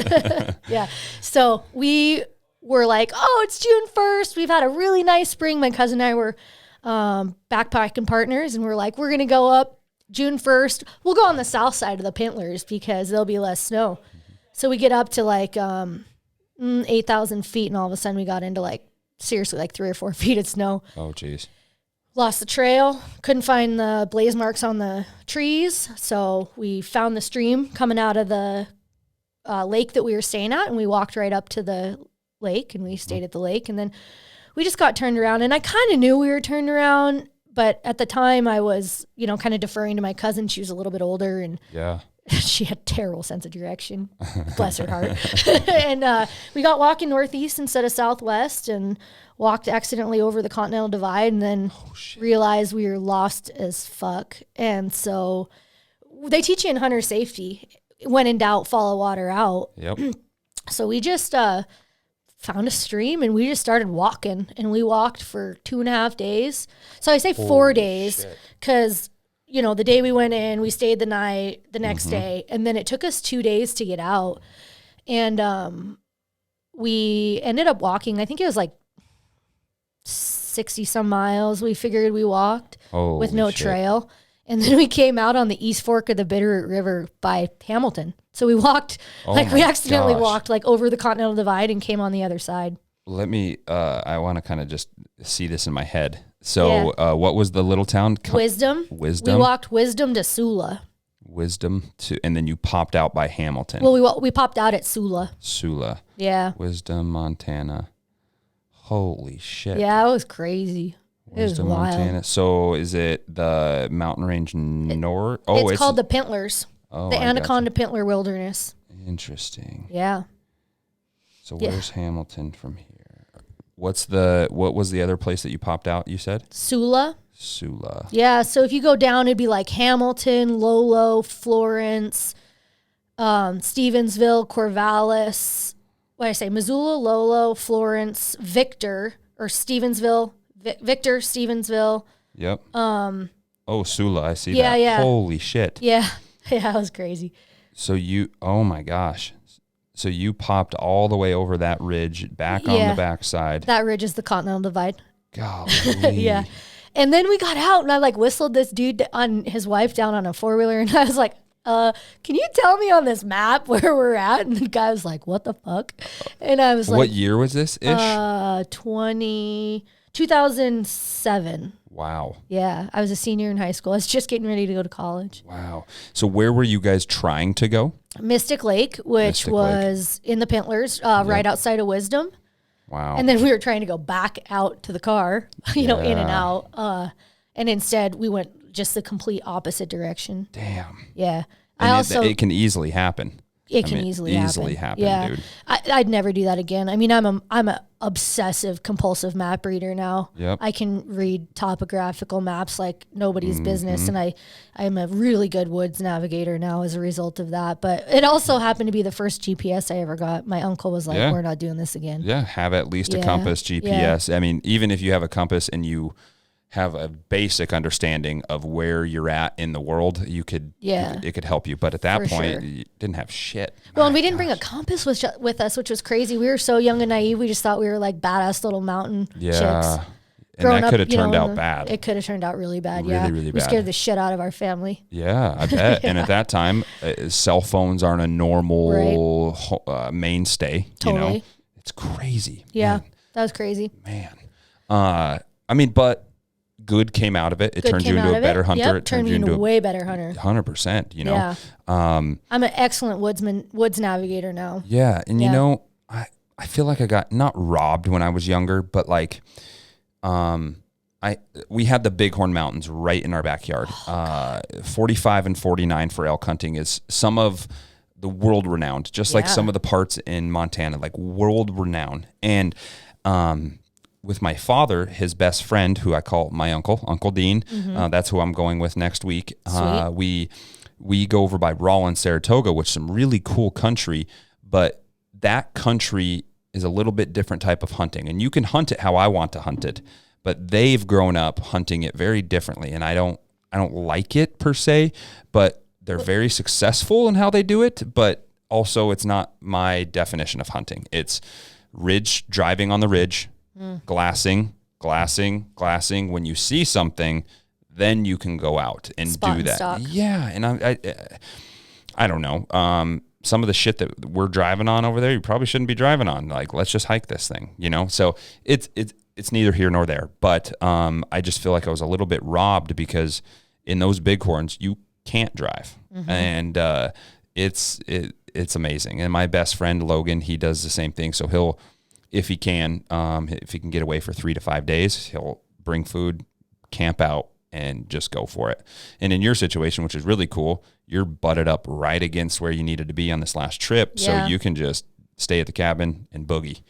Yeah. So we were like, oh, it's June 1st. We've had a really nice spring. My cousin and I were backpacking partners, and we're like, we're going to go up June 1st, we'll go on the south side of the Pintlers because there'll be less snow. So we get up to like 8,000 feet, and all of a sudden we got into like, seriously, like 3 or 4 feet of snow. Oh, geez. Lost the trail. Couldn't find the blaze marks on the trees. So we found the stream coming out of the lake that we were staying at, and we walked right up to the lake, and we stayed at the lake. And then we just got turned around, and I kind of knew we were turned around. But at the time, I was, you know, kind of deferring to my cousin. She was a little bit older, and she had a terrible sense of direction. Bless her heart. And we got walking northeast instead of southwest, and walked accidentally over the Continental Divide, and then realized we were lost as fuck. And so they teach you in hunter safety, when in doubt, follow water out. Yep. So we just found a stream, and we just started walking, and we walked for 2.5 days. So I say 4 days because, you know, the day we went in, we stayed the night, the next day, and then it took us 2 days to get out. And we ended up walking, I think it was like 60 some miles. We figured we walked with no shit. trail. And then we came out on the East Fork of the Bitterroot River by Hamilton. So we walked, we accidentally walked like over the Continental Divide and came on the other side. Let me, I want to kind of just see this in my head. So what was the little town? Wisdom. We walked Wisdom to Sula. And then you popped out by Hamilton. Well, we popped out at Sula. Yeah. Wisdom, Montana. Holy shit. Yeah, it was crazy. Wisdom, it was wild. Montana. So is it the mountain range north? It's called the Pintlers. The Anaconda Pintler Wilderness. Interesting. Yeah. So where's Hamilton from here? What was the other place that you popped out, you said? Sula. Yeah, so if you go down, it'd be like Hamilton, Lolo, Florence, Stevensville, Corvallis. What did I say? Missoula, Lolo, Florence, Victor, or Stevensville, Victor, Stevensville. Yep. Sula, I see that. Yeah. Holy shit. Yeah, that was crazy. So oh my gosh. So you popped all the way over that ridge, back on the backside. That ridge is the Continental Divide. Golly. Yeah. And then we got out and I whistled this dude on his wife down on a 4-wheeler. And I was like, can you tell me on this map where we're at? And the guy was like, what the fuck? And I was like, what year was this ish? 2007. Wow. Yeah. I was a senior in high school. I was just getting ready to go to college. Wow. So where were you guys trying to go? Mystic Lake, which was in the Pintlers, right outside of Wisdom. Wow. And then we were trying to go back out to the car, in and out. And instead we went just the complete opposite direction. Damn. Yeah. It can easily happen. It can easily happen. Yeah. Dude. I'd never do that again. I mean, I'm a obsessive compulsive map reader now. Yep. I can read topographical maps like nobody's business, and I'm a really good woods navigator now as a result of that. But it also happened to be the first GPS I ever got. My uncle was like, "We're not doing this again." Yeah, have at least a compass, GPS. I mean, even if you have a compass and you have a basic understanding of where you're at in the world, it could help you. But at that point, you didn't have shit. Well, and we didn't bring a compass with us, which was crazy. We were so young and naive. We just thought we were like badass little mountain chicks. And that could have turned out bad. It could have turned out really bad. Really bad. We scared the shit out of our family. Yeah, I bet. And at that time, cell phones aren't a normal mainstay. Totally. It's crazy. Yeah, that was crazy. Man. I mean, but good came out of it. It turned you into a better hunter. Yep, it turned you into a way better hunter. 100%, Yeah. I'm an excellent woods navigator now. Yeah. And I feel like I got not robbed when I was younger, but like, we had the Bighorn Mountains right in our backyard. 45 and 49 for elk hunting is some of the world renowned, just like some of the parts in Montana, like world renowned. And, with my father, his best friend, who I call my Uncle Dean. That's who I'm going with next week. We go over by Rawlins, Saratoga, which is some really cool country, but that country is a little bit different type of hunting. And you can hunt it how I want to hunt it, but they've grown up hunting it very differently. And I don't like it per se, but they're very successful in how they do it. But also it's not my definition of hunting. It's driving on the ridge, glassing. When you see something, then you can go out and do that. Stock. Yeah, and I don't know. Some of the shit that we're driving on over there, you probably shouldn't be driving on. Like, let's just hike this thing, So it's neither here nor there. But I just feel like I was a little bit robbed because in those Bighorns you can't drive, and it's amazing. And my best friend Logan, he does the same thing. So he'll, if he can get away for 3 to 5 days, he'll bring food, camp out, and just go for it. And in your situation, which is really cool, you're butted up right against where you needed to be on this last trip. So you can just stay at the cabin and boogie.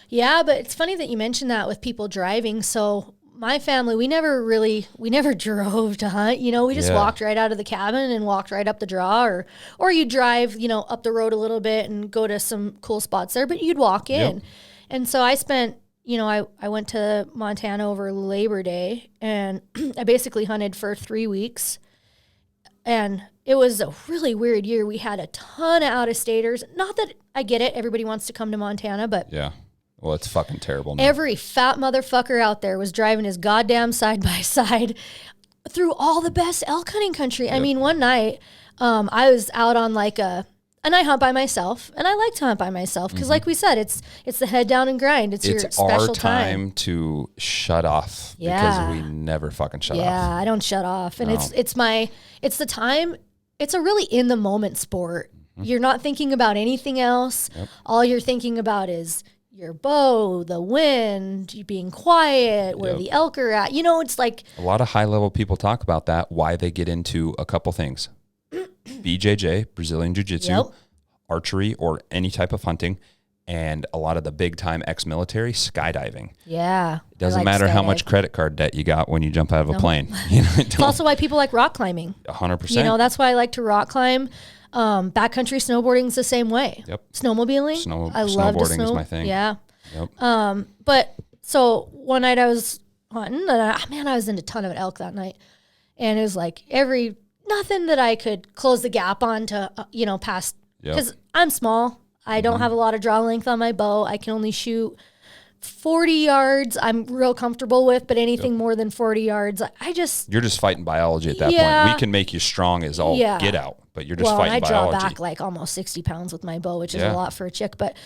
Yeah, but it's funny that you mentioned that with people driving. So my family, we never drove to hunt. We just walked right out of the cabin and walked right up the draw, or you drive, up the road a little bit and go to some cool spots there, but you'd walk in. Yep. And so I spent, I went to Montana over Labor Day, and I basically hunted for 3 weeks. And it was a really weird year. We had a ton of out-of-staters. Not that I get it. Everybody wants to come to Montana, but Well, it's fucking terrible now. Every fat motherfucker out there was driving his goddamn side-by-side through all the best elk hunting country. Yep. I mean, one night I was out on and I hunt by myself, and I like to hunt by myself because, like we said, it's the head down and grind. It's your special our time to shut off because we never fucking shut off. Yeah, I don't shut off, and it's the time. It's a really in the moment sport. Mm-hmm. You're not thinking about anything else. Yep. All you're thinking about is your bow, the wind, you being quiet, where the elk are at. You know, it's like a lot of high level people talk about that. Why they get into a couple things. BJJ, Brazilian Jiu-Jitsu, archery, or any type of hunting, and a lot of the big-time ex-military, skydiving. Yeah. It doesn't matter how much credit card debt you got when you jump out of a plane. You know, it's also why people like rock climbing. 100%. You know, that's why I like to rock climb. Backcountry snowboarding is the same way. Yep. Snowmobiling. I love snowboarding is my thing. Yeah. Yep. But so one night I was hunting, and I was in a ton of elk that night. And it was like nothing that I could close the gap on to, past, because I'm small. I don't have a lot of draw length on my bow. I can only shoot 40 yards. I'm real comfortable with, but anything more than 40 yards, you're just fighting biology at that point. We can make you strong as all get out, but you're just fighting biology. I draw back like almost 60 pounds with my bow, which is a lot for a chick, but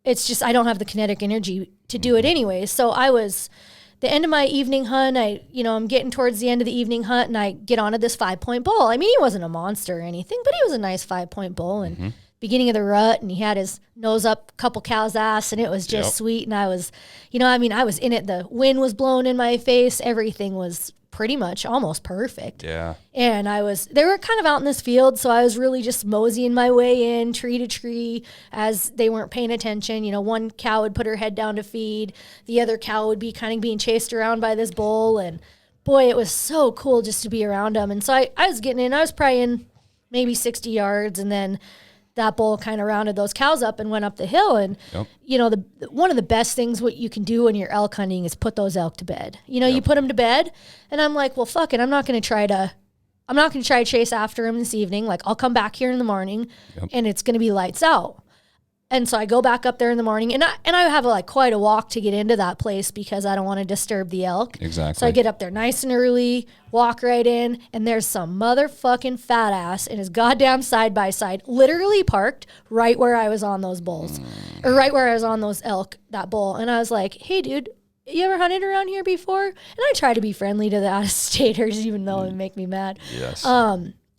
it's just, I don't have the kinetic energy to do it anyway. So I was... The end of my evening hunt, I'm getting towards the end of the evening hunt, and I get onto this 5-point bull. I mean, he wasn't a monster or anything, but he was a nice 5-point bull. And beginning of the rut, and he had his nose up a couple cows' ass, and it was just sweet. And I was, I was in it. The wind was blowing in my face. Everything was pretty much almost perfect. Yeah. And they were kind of out in this field, so I was really just moseying my way in, tree to tree, as they weren't paying attention. One cow would put her head down to feed. The other cow would be kind of being chased around by this bull. And boy, it was so cool just to be around them. And so I was getting in. I was probably in maybe 60 yards, and then that bull kind of rounded those cows up and went up the hill. And, one of the best things what you can do when you're elk hunting is put those elk to bed. You put them to bed, and I'm like, well, fuck it. I'm not going to try to chase after him this evening. Like, I'll come back here in the morning, and it's going to be lights out. And so I go back up there in the morning, and I have quite a walk to get into that place because I don't want to disturb the elk. Exactly. So I get up there nice and early, walk right in, and there's some motherfucking fat ass in his goddamn side-by-side, literally parked right where I was on those bulls, or right where I was on those elk, that bull. And I was like, hey, dude, you ever hunted around here before? And I try to be friendly to the out-of-staters, even though it would make me mad. Yes.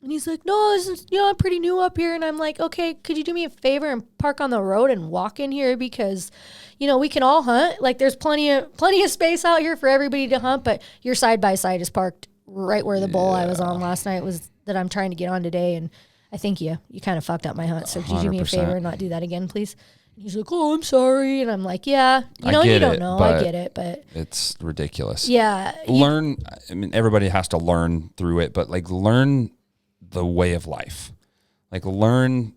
And he's like, no, this is, I'm pretty new up here. And I'm like, okay, could you do me a favor and park on the road and walk in here? Because, we can all hunt. Like, there's plenty of space out here for everybody to hunt, but your side-by-side is parked right where the bull I was on last night was that I'm trying to get on today. And I think you kind of fucked up my hunt. So could you do me a favor and not do that again, please? And he's like, oh, I'm sorry. And I'm like, yeah, you don't know. I get it, but it's ridiculous. Yeah. Everybody has to learn through it, but learn the way of life. Learn,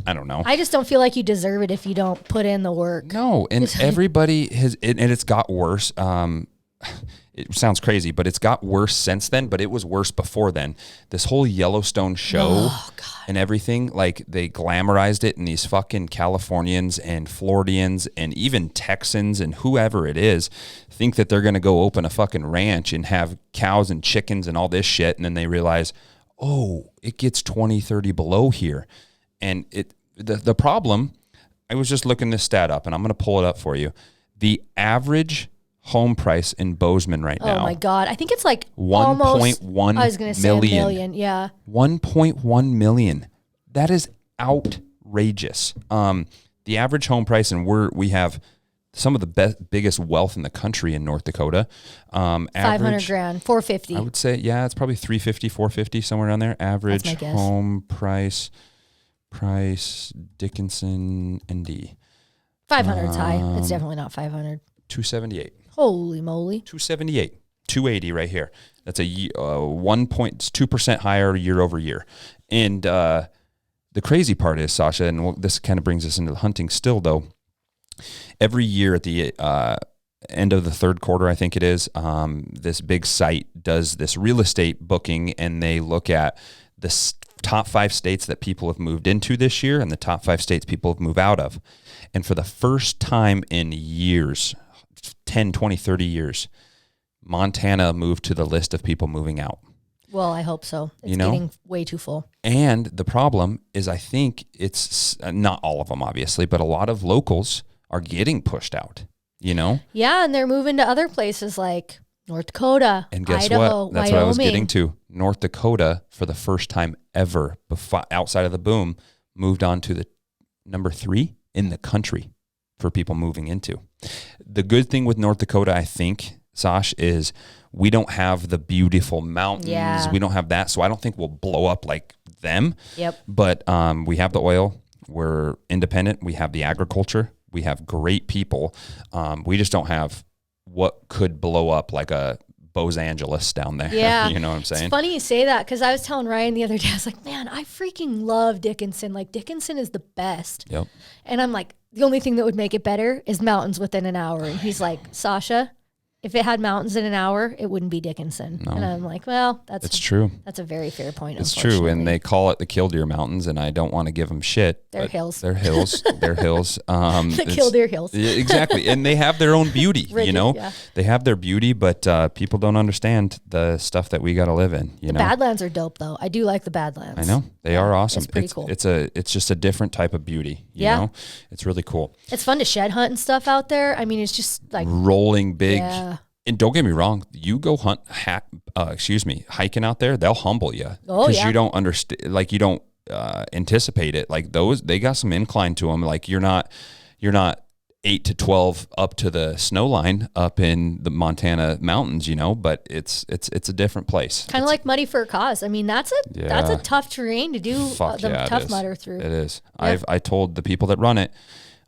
I don't know. I just don't feel like you deserve it if you don't put in the work. No, and everybody has, and it's got worse. It sounds crazy, but it's got worse since then, but it was worse before then. This whole Yellowstone show and everything, they glamorized it, and these fucking Californians and Floridians and even Texans and whoever it is think that they're going to go open a fucking ranch and have cows and chickens and all this shit, and then they realize, oh, it gets 20, 30 below here. And the problem, I was just looking this stat up, and I'm going to pull it up for you. The average home price in Bozeman right now. Oh my God. I think it's 1.1 I was going to say $1 million. Yeah. 1.1 million. That is outrageous. The average home price, and we have some of the biggest wealth in the country in North Dakota. $500,000, $450,000. I would say, yeah, it's probably $350,000, $450,000, somewhere around there. Average home price, Dickinson, ND. 500's high. It's definitely not 500. 278. Holy moly. 278. 280 right here. That's a 1.2% higher year over year. And the crazy part is, Sasha, and this kind of brings us into the hunting still, though. Every year at the end of the third quarter, I think it is, this big site does this real estate booking, and they look at the top 5 states that people have moved into this year and the top 5 states people have moved out of. And for the first time in years, 10, 20, 30 years, Montana moved to the list of people moving out. Well, I hope so. It's getting way too full. And the problem is, I think it's not all of them, obviously, but a lot of locals are getting pushed out, Yeah, and they're moving to other places like North Dakota, and guess Idaho, what? That's Wyoming. what I was getting to. North Dakota, for the first time ever, outside of the boom, moved on to the number 3 in the country for people moving into. The good thing with North Dakota, I think, Sash, is we don't have the beautiful mountains. Yeah. We don't have that. So I don't think we'll blow up like them. Yep. But we have the oil. We're independent. We have the agriculture. We have great people. We just don't have what could blow up like a Los Angeles down there. Yeah. You know what I'm saying? It's funny you say that because I was telling Ryan the other day, I was like, man, I freaking love Dickinson. Like, Dickinson is the best. Yep. And I'm like, the only thing that would make it better is mountains within an hour. And he's like, Sasha, if it had mountains in an hour, it wouldn't be Dickinson. No. And I'm like, well, that's true. That's a very fair point. It's true. And they call it the Killdeer Mountains, and I don't want to give them shit. They're hills. They're hills. They're hills. The Killdeer Hills. Exactly. And they have their own beauty, Yeah. They have their beauty, but people don't understand the stuff that we got to live in, The Badlands are dope, though. I do like the Badlands. I know. They are awesome. It's pretty cool. It's just a different type of beauty, you know? It's really cool. It's fun to shed hunt and stuff out there. I mean, it's just like rolling big. Yeah. And don't get me wrong, you go hiking out there, they'll humble you because you don't understand, like you don't anticipate it. Like they got some incline to them. Like you're not 8 to 12 up to the snow line up in the Montana mountains, but it's a different place. Kind of like Muddy Fur Cause. I mean, that's a tough terrain to do Tough Mudder through. It is. Yeah. I told the people that run it,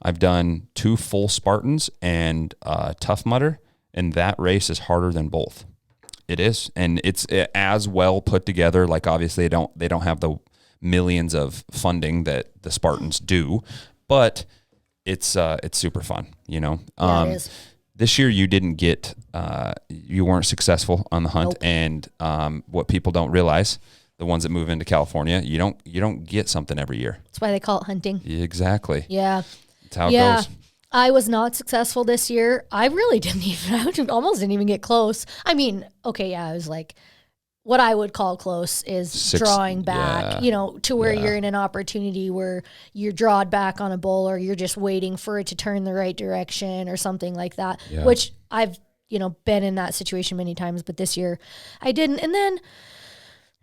I've done 2 full Spartans and Tough Mudder. And that race is harder than both. It is, and it's as well put together. Like obviously, they don't have the millions of funding that the Spartans do, but it's super fun. Yeah, it is. This year you didn't get, you weren't successful on the hunt, nope. And what people don't realize, the ones that move into California, you don't get something every year. That's why they call it hunting. Exactly. Yeah. That's how it goes. I was not successful this year. I really almost didn't even get close. I mean, okay, yeah, I was like, what I would call close is drawing back, to where you're in an opportunity where you're drawed back on a bull or you're just waiting for it to turn the right direction or something like that, which I've, been in that situation many times, but this year I didn't. And then,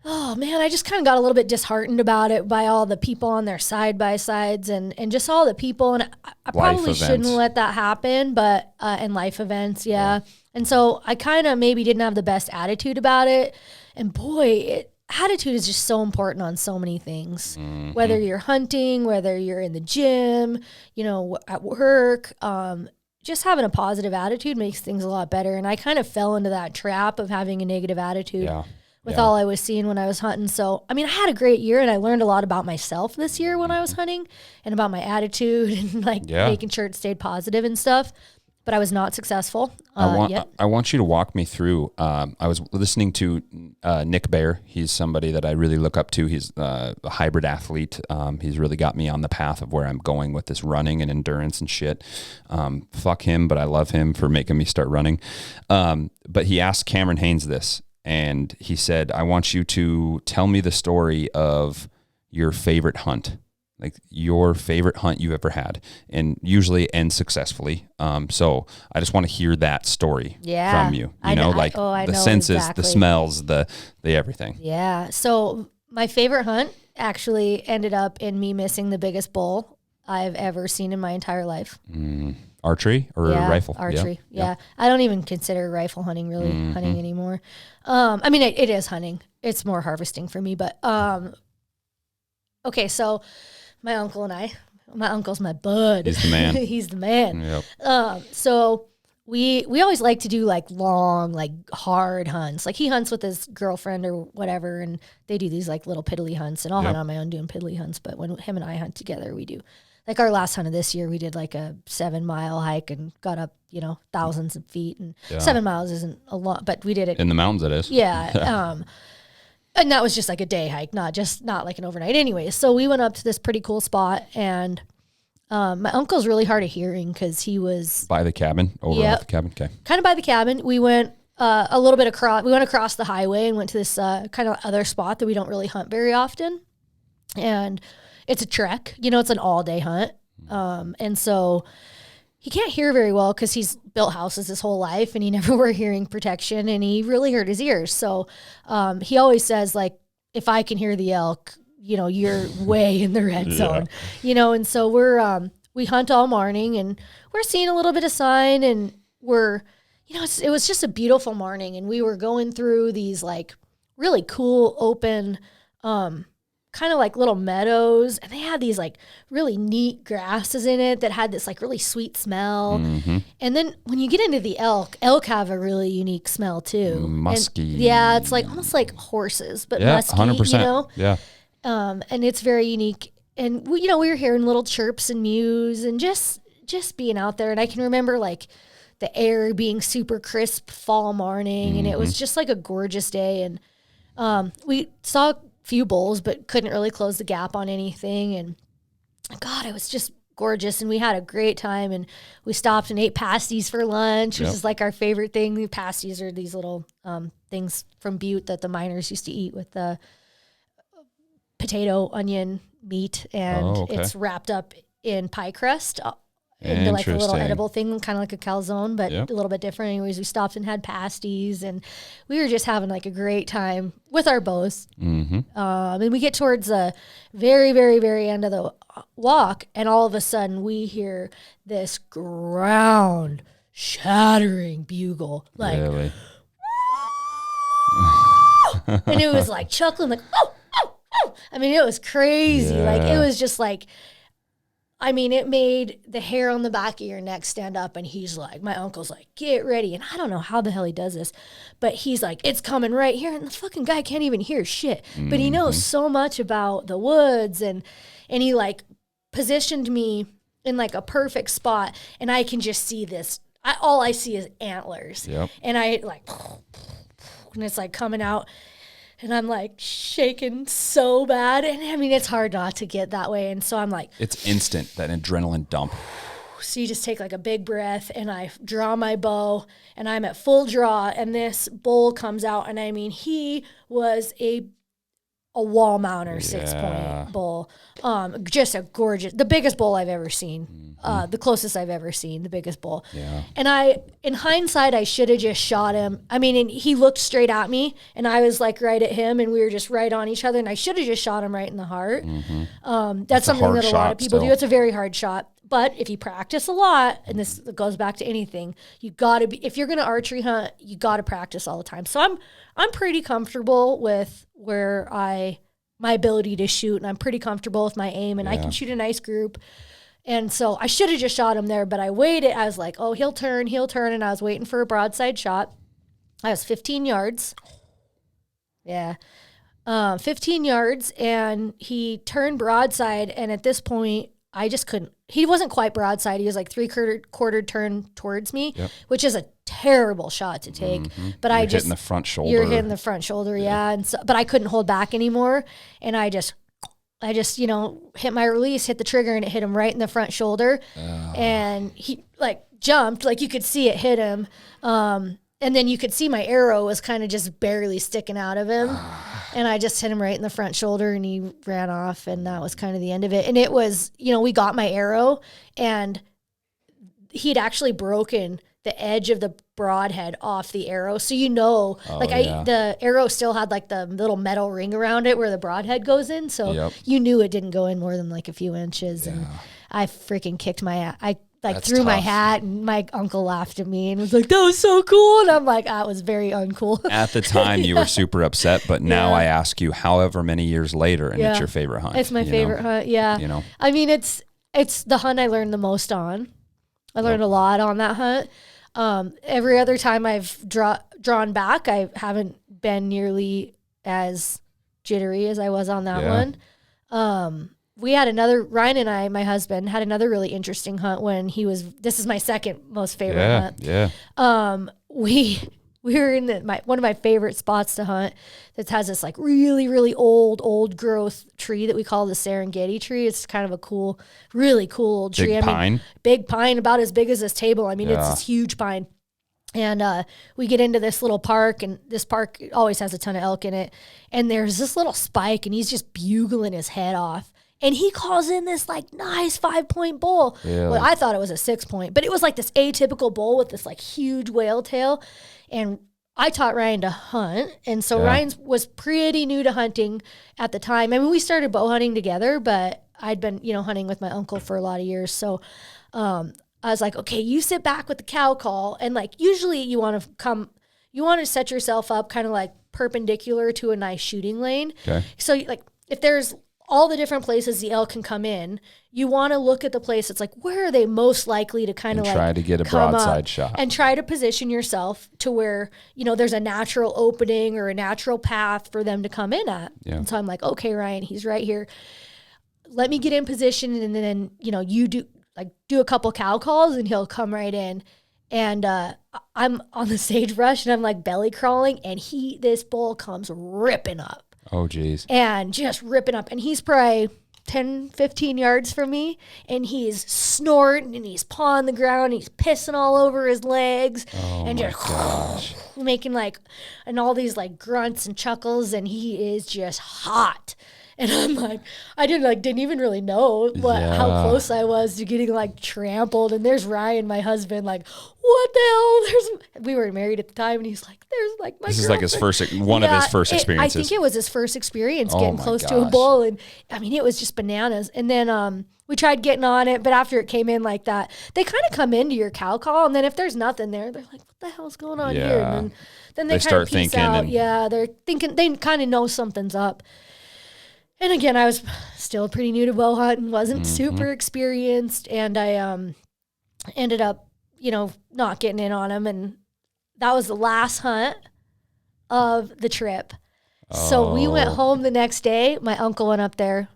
oh man, I just kind of got a little bit disheartened about it by all the people on their side-by-sides and just all the people. And I probably shouldn't let that happen, but, and life events. Yeah. And so I kind of maybe didn't have the best attitude about it. And boy, attitude is just so important on so many things, whether you're hunting, whether you're in the gym, at work, just having a positive attitude makes things a lot better. And I kind of fell into that trap of having a negative attitude. With all I was seeing when I was hunting. So, I mean, I had a great year and I learned a lot about myself this year when I was hunting and about my attitude and making sure it stayed positive and stuff. But I was not successful. I want you to walk me through. I was listening to Nick Bear. He's somebody that I really look up to. He's a hybrid athlete. He's really got me on the path of where I'm going with this running and endurance and shit. Fuck him, but I love him for making me start running. But he asked Cameron Haynes this. And he said, I want you to tell me the story of your favorite hunt, like your favorite hunt you ever had, and usually end successfully. So I just want to hear that story from you. I know the senses, exactly. The smells, the everything. Yeah. So my favorite hunt actually ended up in me missing the biggest bull I've ever seen in my entire life. Archery or rifle? Archery. Yeah. I don't even consider rifle hunting really hunting anymore. I mean, it is hunting. It's more harvesting for me. But okay, so my uncle and my uncle's my bud. He's the man. He's the man. Yep. So we always like to do like long, like hard hunts. Like he hunts with his girlfriend or whatever, and they do these like little piddly hunts. And I'll hunt on my own doing piddly hunts. But when him and I hunt together, we do. Like our last hunt of this year, we did like a 7-mile hike and got up, thousands of feet. And 7 miles isn't a lot, but we did it. In the mountains, it is. Yeah. And that was just like a day hike, not like an overnight. Anyways, so we went up to this pretty cool spot and My uncle's really hard of hearing because he was by the cabin, off the cabin. Okay, kind of by the cabin. We went a little bit across. We went across the highway and went to this kind of other spot that we don't really hunt very often, and it's a trek. It's an all-day hunt, and so he can't hear very well because he's built houses his whole life and he never wore hearing protection, and he really hurt his ears. So he always says, like, if I can hear the elk, you're way in the red zone, and so we hunt all morning and we're seeing a little bit of sign, and it was just a beautiful morning, and we were going through these like really cool open, kind of like little meadows, and they had these like really neat grasses in it that had this like really sweet smell. Mm-hmm. And then when you get into the elk have a really unique smell too. Musky. And, it's like almost like horses, but musky, 100%. Yeah. And it's very unique. And we were hearing little chirps and mews and just being out there. And I can remember like the air being super crisp fall morning, and it was just like a gorgeous day. And we saw few bulls, but couldn't really close the gap on anything. And God, it was just gorgeous. And we had a great time, and we stopped and ate pasties for lunch, which is like our favorite thing. The pasties are these little things from Butte that the miners used to eat with the potato, onion, meat, and it's wrapped up in pie crust into like a little edible thing, kind of like a calzone, but a little bit different. Anyways, we stopped and had pasties, and we were just having like a great time with our bows. Mm-hmm. And we get towards the very, very, very end of the walk, and all of a sudden we hear this ground shattering bugle, like, really? And it was like chuckling, like, oh, oh, oh. I mean, it was crazy. Yeah. Like, it was just like, I mean, it made the hair on the back of your neck stand up, and he's like, my uncle's like, get ready. And I don't know how the hell he does this, but he's like, it's coming right here. And the fucking guy can't even hear shit, but he knows so much about the woods, and he like positioned me in like a perfect spot, and I can just see this. All I see is antlers. Yep. And I like, and it's like coming out. And I'm like shaking so bad. And I mean, it's hard not to get that way. And so I'm like, it's instant, that adrenaline dump. So you just take like a big breath, and I draw my bow, and I'm at full draw, and this bull comes out. And I mean, he was a wall mounter, 6-point bull. Just a gorgeous, the biggest bull I've ever seen. The closest I've ever seen, the biggest bull. Yeah. And in hindsight, I should have just shot him. I mean, and he looked straight at me, and I was like right at him, and we were just right on each other, and I should have just shot him right in the heart. Mm-hmm. That's something that a lot of people do. It's a very hard shot. But if you practice a lot, and this goes back to anything, you got to be, if you're going to archery hunt, you got to practice all the time. So I'm pretty comfortable with where my ability to shoot, and I'm pretty comfortable with my aim, and I can shoot a nice group. And so I should have just shot him there, but I waited. I was like, oh, he'll turn. And I was waiting for a broadside shot. I was 15 yards. Yeah. 15 yards, and he turned broadside, and at this point, I just couldn't. He wasn't quite broadside. He was like 3/4 turn towards me, which is a terrible shot to take. Mm-hmm. But you're hitting the front shoulder. You're hitting the front shoulder, And so, but I couldn't hold back anymore, and I just hit my release, hit the trigger, and it hit him right in the front shoulder, and he like jumped, like you could see it hit him, and then you could see my arrow was kind of just barely sticking out of him. And I just hit him right in the front shoulder, and he ran off, and that was kind of the end of it. And it was, we got my arrow, and he'd actually broken the edge of the broadhead off the arrow. So, the arrow still had like the little metal ring around it where the broadhead goes in. So you knew it didn't go in more than like a few inches. Yeah. And I freaking kicked my ass. I threw my hat, and my uncle laughed at me and was like, that was so cool. And I'm like, that was very uncool. At the time you were super upset, but now I ask you, however many years later, and it's your favorite hunt. It's my favorite hunt. Yeah. I mean, it's the hunt I learned the most on. I learned a lot on that hunt. Every other time I've drawn back, I haven't been nearly as jittery as I was on that one. We had Ryan and I, my husband, had another really interesting hunt when this is my second most favorite hunt. Yeah. we were in one of my favorite spots to hunt that has this like really, really old growth tree that we call the Serengeti tree. It's kind of a cool, really cool old tree. Big pine, about as big as this table. I mean, it's this huge pine. And we get into this little park, and this park always has a ton of elk in it. And there's this little spike, and he's just bugling his head off. And he calls in this like nice 5-point bull. Really? Well, I thought it was a 6-point, but it was like this atypical bull with this like huge whale tail. And I taught Ryan to hunt. And so Ryan was pretty new to hunting at the time. I mean, we started bow hunting together, but I'd been, hunting with my uncle for a lot of years. So I was like, okay, you sit back with the cow call. And like, usually you want to set yourself up kind of like perpendicular to a nice shooting lane. Okay. So like, if there's all the different places the elk can come in, you want to look at the place that's like, where are they most likely to kind of like try to get a broadside shot and try to position yourself to where, there's a natural opening or a natural path for them to come in at. Yeah. And so I'm like, okay, Ryan, he's right here. Let me get in position. And then, you do a couple cow calls and he'll come right in. And I'm on the sagebrush and I'm like belly crawling, and this bull comes ripping up. Oh, geez. And just ripping up. And he's probably 10, 15 yards from me. And he's snorting and he's pawing the ground. And he's pissing all over his legs. Oh, and my gosh. Making and all these grunts and chuckles. And he is just hot. And I'm like, I didn't even really know how close I was to getting trampled. And there's Ryan, my husband, what the hell? We were married at the time, and he's like, there's my This girlfriend. is one of his first experiences. I think it was his first experience getting close to a bull. And I mean, it was just bananas. And then we tried getting on it, but after it came in like that, they kind of come into your cow call. And then if there's nothing there, they're like, what the hell's going on here? And then they kind of peace out. They're thinking, they kind of know something's up. And again, I was still pretty new to bow hunting, wasn't super experienced, and I ended up, not getting in on him, and that was the last hunt of the trip. So we went home the next day. My uncle went up there.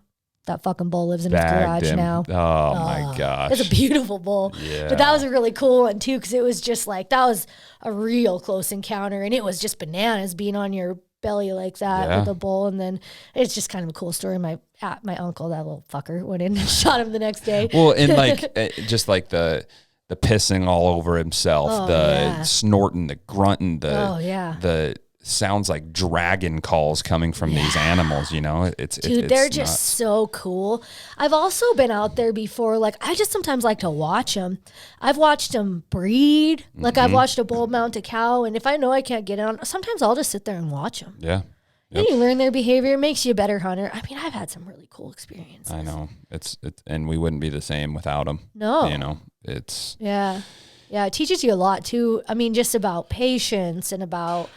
That fucking bull lives in his garage now. Oh, my gosh. It's a beautiful bull. Yeah. But that was a really cool one, too, because it was just that was a real close encounter, and it was just bananas being on your belly like that with a bull. And then it's just kind of a cool story. My uncle, that little fucker, went in and shot him the next day. Well, and just the pissing all over himself, snorting, the grunting, the sounds like dragon calls coming from these animals, they're just so cool. I've also been out there before. I just sometimes like to watch them. I've watched them breed. I've watched a bull mount a cow, and if I know I can't get on, sometimes I'll just sit there and watch them. Yeah. And you learn their behavior. It makes you a better hunter. I mean, I've had some really cool experiences. I know. It's and we wouldn't be the same without them. No. It's Yeah, it teaches you a lot too. I mean, just about patience and about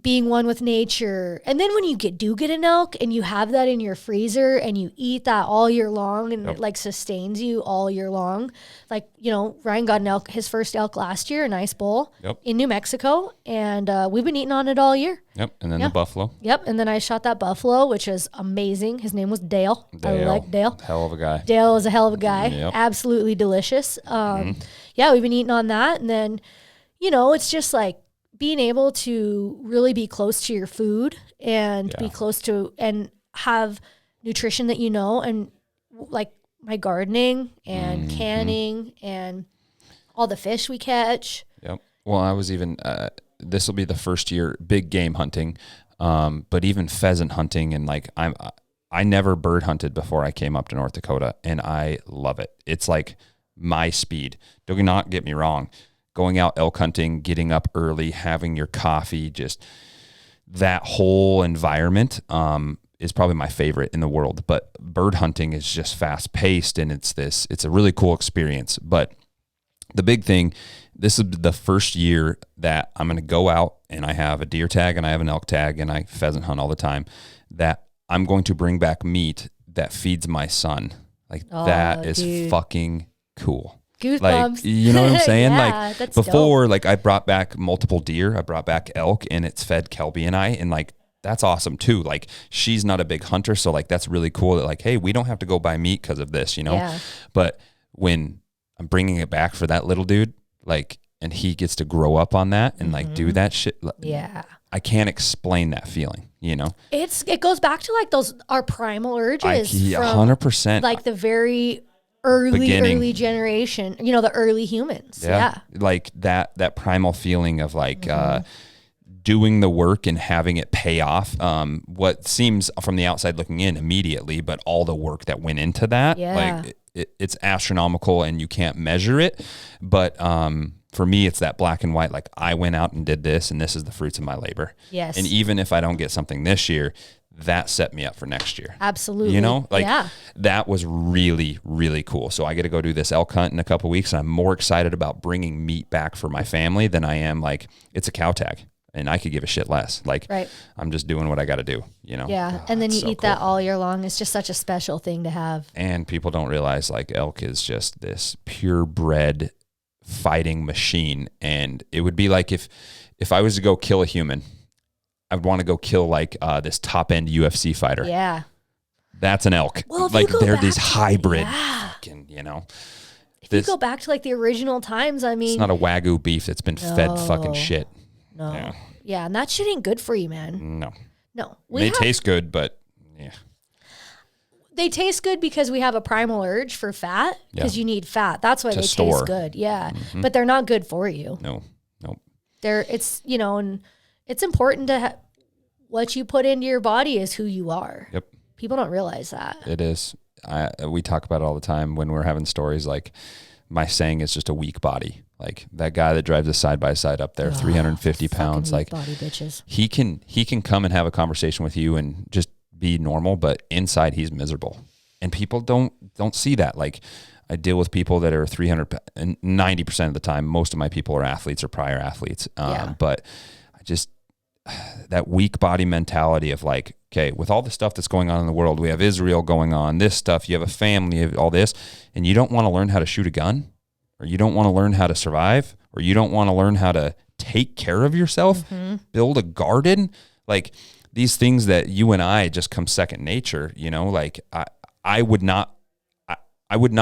being one with nature. And then when you do get an elk and you have that in your freezer and you eat that all year long, and it sustains you all year long. Ryan got an elk, his first elk last year, a nice bull in New Mexico. And we've been eating on it all year. Yep. And then the buffalo. Yep. And then I shot that buffalo, which is amazing. His name was Dale. I like Dale. Hell of a guy. Dale is a hell of a guy. Yep. Absolutely delicious. We've been eating on that. And then, it's just being able to really be close to your food and be close to and have nutrition that and my gardening and canning and all the fish we catch. Yep. Well, I was even, this will be the first year, big game hunting, but even pheasant hunting. And I never bird hunted before I came up to North Dakota, and I love it. It's my speed. Do not get me wrong. Going out elk hunting, getting up early, having your coffee, just that whole environment is probably my favorite in the world. But bird hunting is just fast paced, and it's a really cool experience. But the big thing, this is the first year that I'm going to go out and I have a deer tag and I have an elk tag and I pheasant hunt all the time, that I'm going to bring back meat that feeds my son. That is fucking cool. Goosebumps. You know what I'm saying? That's before, dope. I brought back multiple deer. I brought back elk, and it's fed Kelby and I, and that's awesome too. She's not a big hunter, so that's really cool that hey, we don't have to go buy meat because of this, Yeah. But when I'm bringing it back for that little dude, and he gets to grow up on that and like do that shit. Yeah. I can't explain that feeling, you know? It goes back to like our primal urges. 100%. Like the very early generation, you know, the early humans. Yeah. Like that primal feeling of like, doing the work and having it pay off. What seems from the outside looking in immediately, but all the work that went into that, like it's astronomical and you can't measure it. But, for me, it's that black and white, like I went out and did this and this is the fruits of my labor. Yes. And even if I don't get something this year, that set me up for next year. Absolutely. You know, like that was really, really cool. So I get to go do this elk hunt in a couple of weeks and I'm more excited about bringing meat back for my family than I am like, it's a cow tag and I could give a shit less. Like I'm just doing what I got to do, you know? Yeah. And then you eat that all year long. It's just such a special thing to have. And people don't realize like elk is just this purebred fighting machine. And it would be like if I was to go kill a human, I would want to go kill like this top end UFC fighter. Yeah. That's an elk. Well, like they're these hybrid fucking, you know. If you go back to like the original times, I mean, it's not a Wagyu beef that's been fed fucking shit. No. Yeah, and that shit ain't good for you, man. No. They taste good, but yeah. They taste good because we have a primal urge for fat because you need fat. That's why they taste good. Yeah. But they're not good for you. No. It's, you know, and it's important to what you put into your body is who you are. Yep. People don't realize that. It is. We talk about it all the time when we're having stories. Like my saying is just a weak body. Like that guy that drives a side by side up there, 350 pounds. Like body bitches. He can come and have a conversation with you and just be normal, but inside he's miserable. And people don't see that. Like I deal with people that are 300 and 90% of the time, most of my people are athletes or prior athletes. But I just, that weak body mentality of like, okay, with all the stuff that's going on in the world, we have Israel going on, this stuff, you have a family, you have all this, and you don't want to learn how to shoot a gun, or you don't want to learn how to survive, or you don't want to learn how to take care of yourself, build a garden, like these things that you and I just come second nature, you know, like I would not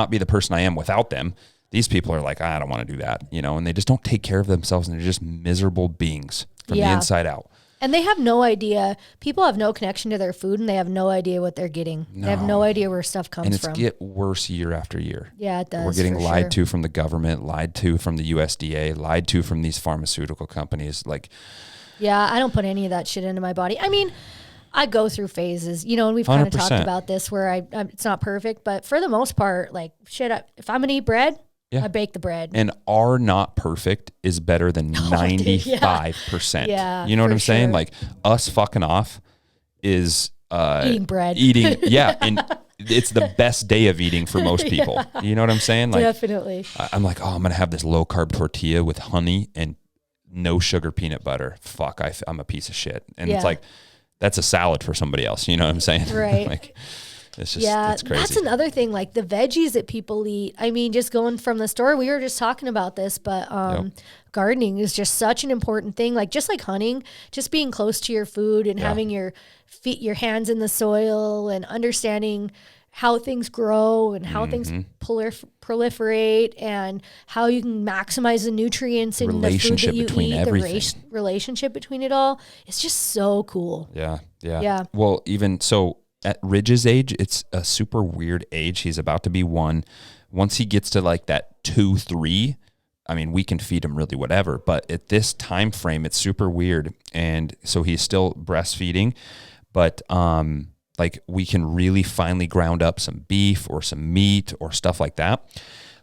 be the person I am without them. These people are like, I don't want to do that, you know, and they just don't take care of themselves and they're just miserable beings from the inside out. And they have no idea. People have no connection to their food and they have no idea what they're getting. No. They have no idea where stuff comes from. And it's get worse year after year. Yeah, it does. We're getting lied to from the government, lied to from the USDA, lied to from these pharmaceutical companies. Like, yeah, I don't put any of that shit into my body. I mean, I go through phases, you know, and we've kind of talked about this where it's not perfect, but for the most part, like shit, if I'm going to eat bread, I bake the bread. And our not perfect is better than 95%. Yeah, you know what I'm saying? Like us fucking off is eating bread. And it's the best day of eating for most people. You know what I'm saying? Like, definitely. I'm like, I'm going to have this low carb tortilla with honey and no sugar peanut butter. Fuck, I'm a piece of shit. And it's like, that's a salad for somebody else. You know what I'm saying? Right. Like, it's just, it's crazy. That's another thing, like the veggies that people eat. I mean, just going from the store, we were just talking about this, but gardening is just such an important thing. Like just like hunting, just being close to your food and having your feet, your hands in the soil and understanding how things grow and how things proliferate and how you can maximize the nutrients in the food that you eat, the relationship between it all. It's just so cool. Yeah. Well, even so at Ridge's age, it's a super weird age. He's about to be 1. Once he gets to like that 2, 3, I mean, we can feed him really whatever, but at this time frame, it's super weird. And so he's still breastfeeding, but, like we can really finely ground up some beef or some meat or stuff like that.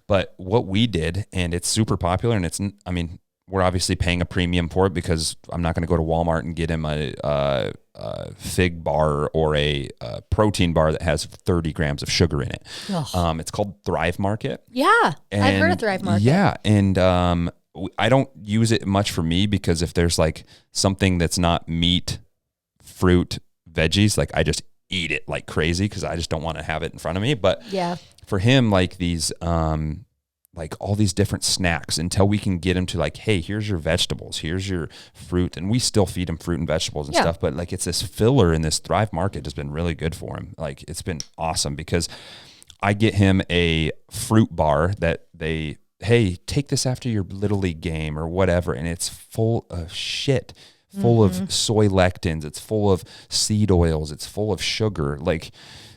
But what we did, and it's super popular, and we're obviously paying a premium for it because I'm not going to go to Walmart and get him a fig bar or a protein bar that has 30 grams of sugar in it. It's called Thrive Market. Yeah, I've heard of Thrive Market. Yeah, and I don't use it much for me because if there's like something that's not meat, fruit, veggies, like I just eat it like crazy because I just don't want to have it in front of me. But for him, like these, like all these different snacks until we can get him to like, hey, here's your vegetables, here's your fruit. And we still feed him fruit and vegetables and stuff. But like it's this filler in this Thrive Market has been really good for him. Like it's been awesome because I get him a fruit bar that they hey, take this after your Little League game or whatever, and it's full of shit, full of soy lectins, it's full of seed oils, it's full of sugar. Like,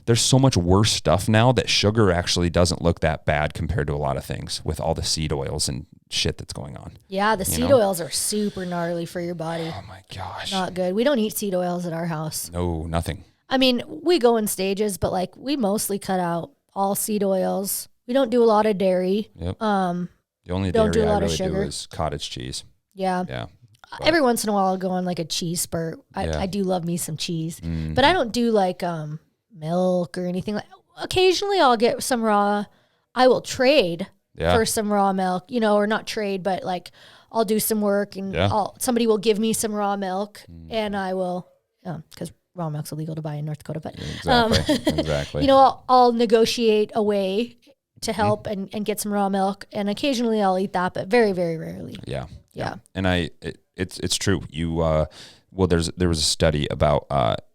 there's so much worse stuff now that sugar actually doesn't look that bad compared to a lot of things with all the seed oils and shit that's going on. Yeah, the seed oils are super gnarly for your body. Oh my gosh. Not good. We don't eat seed oils at our house. No, nothing. I mean, we go in stages, but like we mostly cut out all seed oils. We don't do a lot of dairy. Yep. The only dairy I really do is cottage cheese. Yeah. Yeah. But every once in a while I'll go on like a cheese spurt. I do love me some cheese. But I don't do like milk or anything. Like occasionally I'll get some raw. I will trade for some raw milk, or not trade, but like I'll do some work and somebody will give me some raw milk and I will, because raw milk's illegal to buy in North Dakota, but exactly. I'll negotiate a way to help and get some raw milk, and occasionally I'll eat that, but very, very rarely. Yeah. And it's true. There was a study about,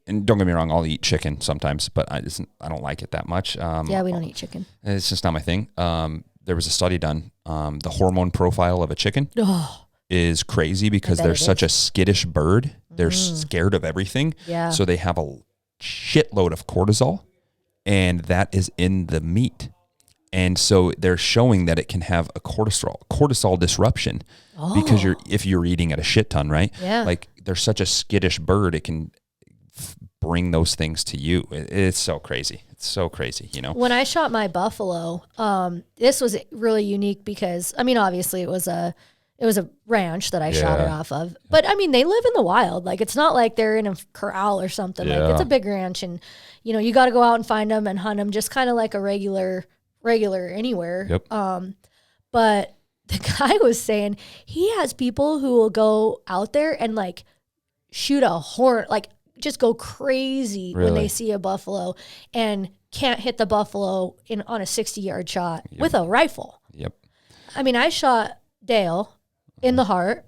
and don't get me wrong, I'll eat chicken sometimes, but I don't like it that much. We don't eat chicken. It's just not my thing. There was a study done. The hormone profile of a chicken is crazy because they're such a skittish bird. They're scared of everything. Yeah. So they have a shitload of cortisol, and that is in the meat. And so they're showing that it can have a cortisol disruption because if you're eating at a shit ton, right? Yeah. Like they're such a skittish bird, it can bring those things to you. It's so crazy. It's so crazy, When I shot my buffalo, this was really unique because, I mean, obviously it was a ranch that I shot it off of. But I mean, they live in the wild. Like it's not like they're in a corral or something. Like it's a big ranch, and you got to go out and find them and hunt them, just kind of like a regular anywhere. Yep. But the guy was saying he has people who will go out there and like shoot a horn, like just go crazy when they see a buffalo and can't hit the buffalo on a 60-yard shot with a rifle. Yep. I mean, I shot Dale in the heart,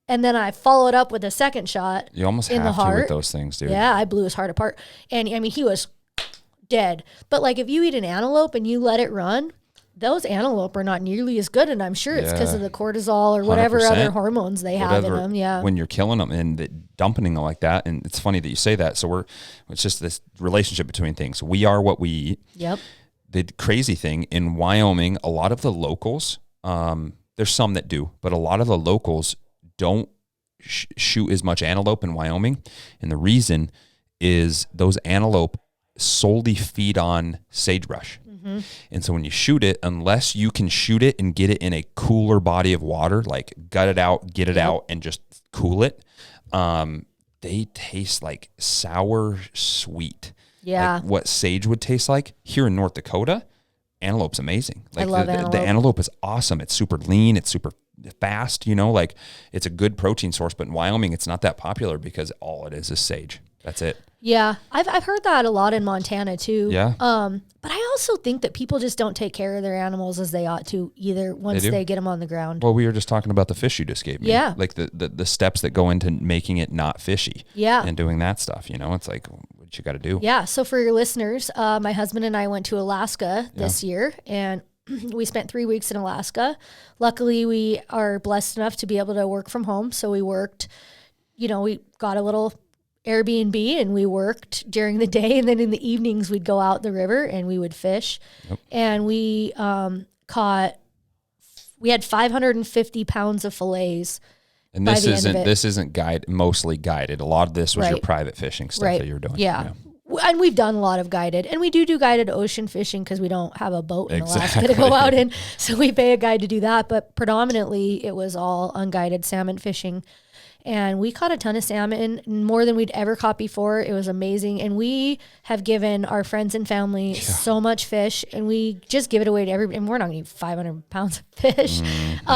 and then I followed up with a second shot. You almost in have the heart to with those things, dude. Yeah, I blew his heart apart. And I mean, he was dead. But like if you eat an antelope and you let it run, those antelope are not nearly as good, and I'm sure it's because of the cortisol or whatever other hormones they have in them. Yeah. When you're killing them and dumping them like that, and it's funny that you say that. So it's just this relationship between things. We are what we eat. Yep. The crazy thing in Wyoming, a lot of the locals, there's some that do, but a lot of the locals don't shoot as much antelope in Wyoming, and the reason is those antelope solely feed on sagebrush. And so when you shoot it, unless you can shoot it and get it in a cooler body of water, like gut it out, get it out, and just cool it, they taste like sour sweet. Yeah. Like what sage would taste like. Here in North Dakota, antelope's amazing. Like I love antelope. The antelope is awesome. It's super lean. It's super fast, like it's a good protein source. But in Wyoming, it's not that popular because all it is sage. That's it. Yeah, I've heard that a lot in Montana too. Yeah. But I also think that people just don't take care of their animals as they ought to either once they get them on the ground. Well, we were just talking about the fish you just gave me. Yeah. Like the steps that go into making it not fishy. Yeah. And doing that stuff, it's like what you got to do. Yeah. So for your listeners, my husband and I went to Alaska this year, and we spent 3 weeks in Alaska. Luckily, we are blessed enough to be able to work from home. So we worked, we got a little Airbnb and we worked during the day, and then in the evenings we'd go out the river and we would fish. Yep. And we had 550 pounds of fillets. And this isn't mostly guided. A lot of this was your private fishing stuff that you're doing. Yeah. And we've done a lot of guided, and we do guided ocean fishing because we don't have a boat in Alaska to go out in. So we pay a guide to do that. But predominantly it was all unguided salmon fishing. And we caught a ton of salmon, more than we'd ever caught before. It was amazing. And we have given our friends and family so much fish, and we just give it away to everybody. And we're not going to eat 500 pounds of fish.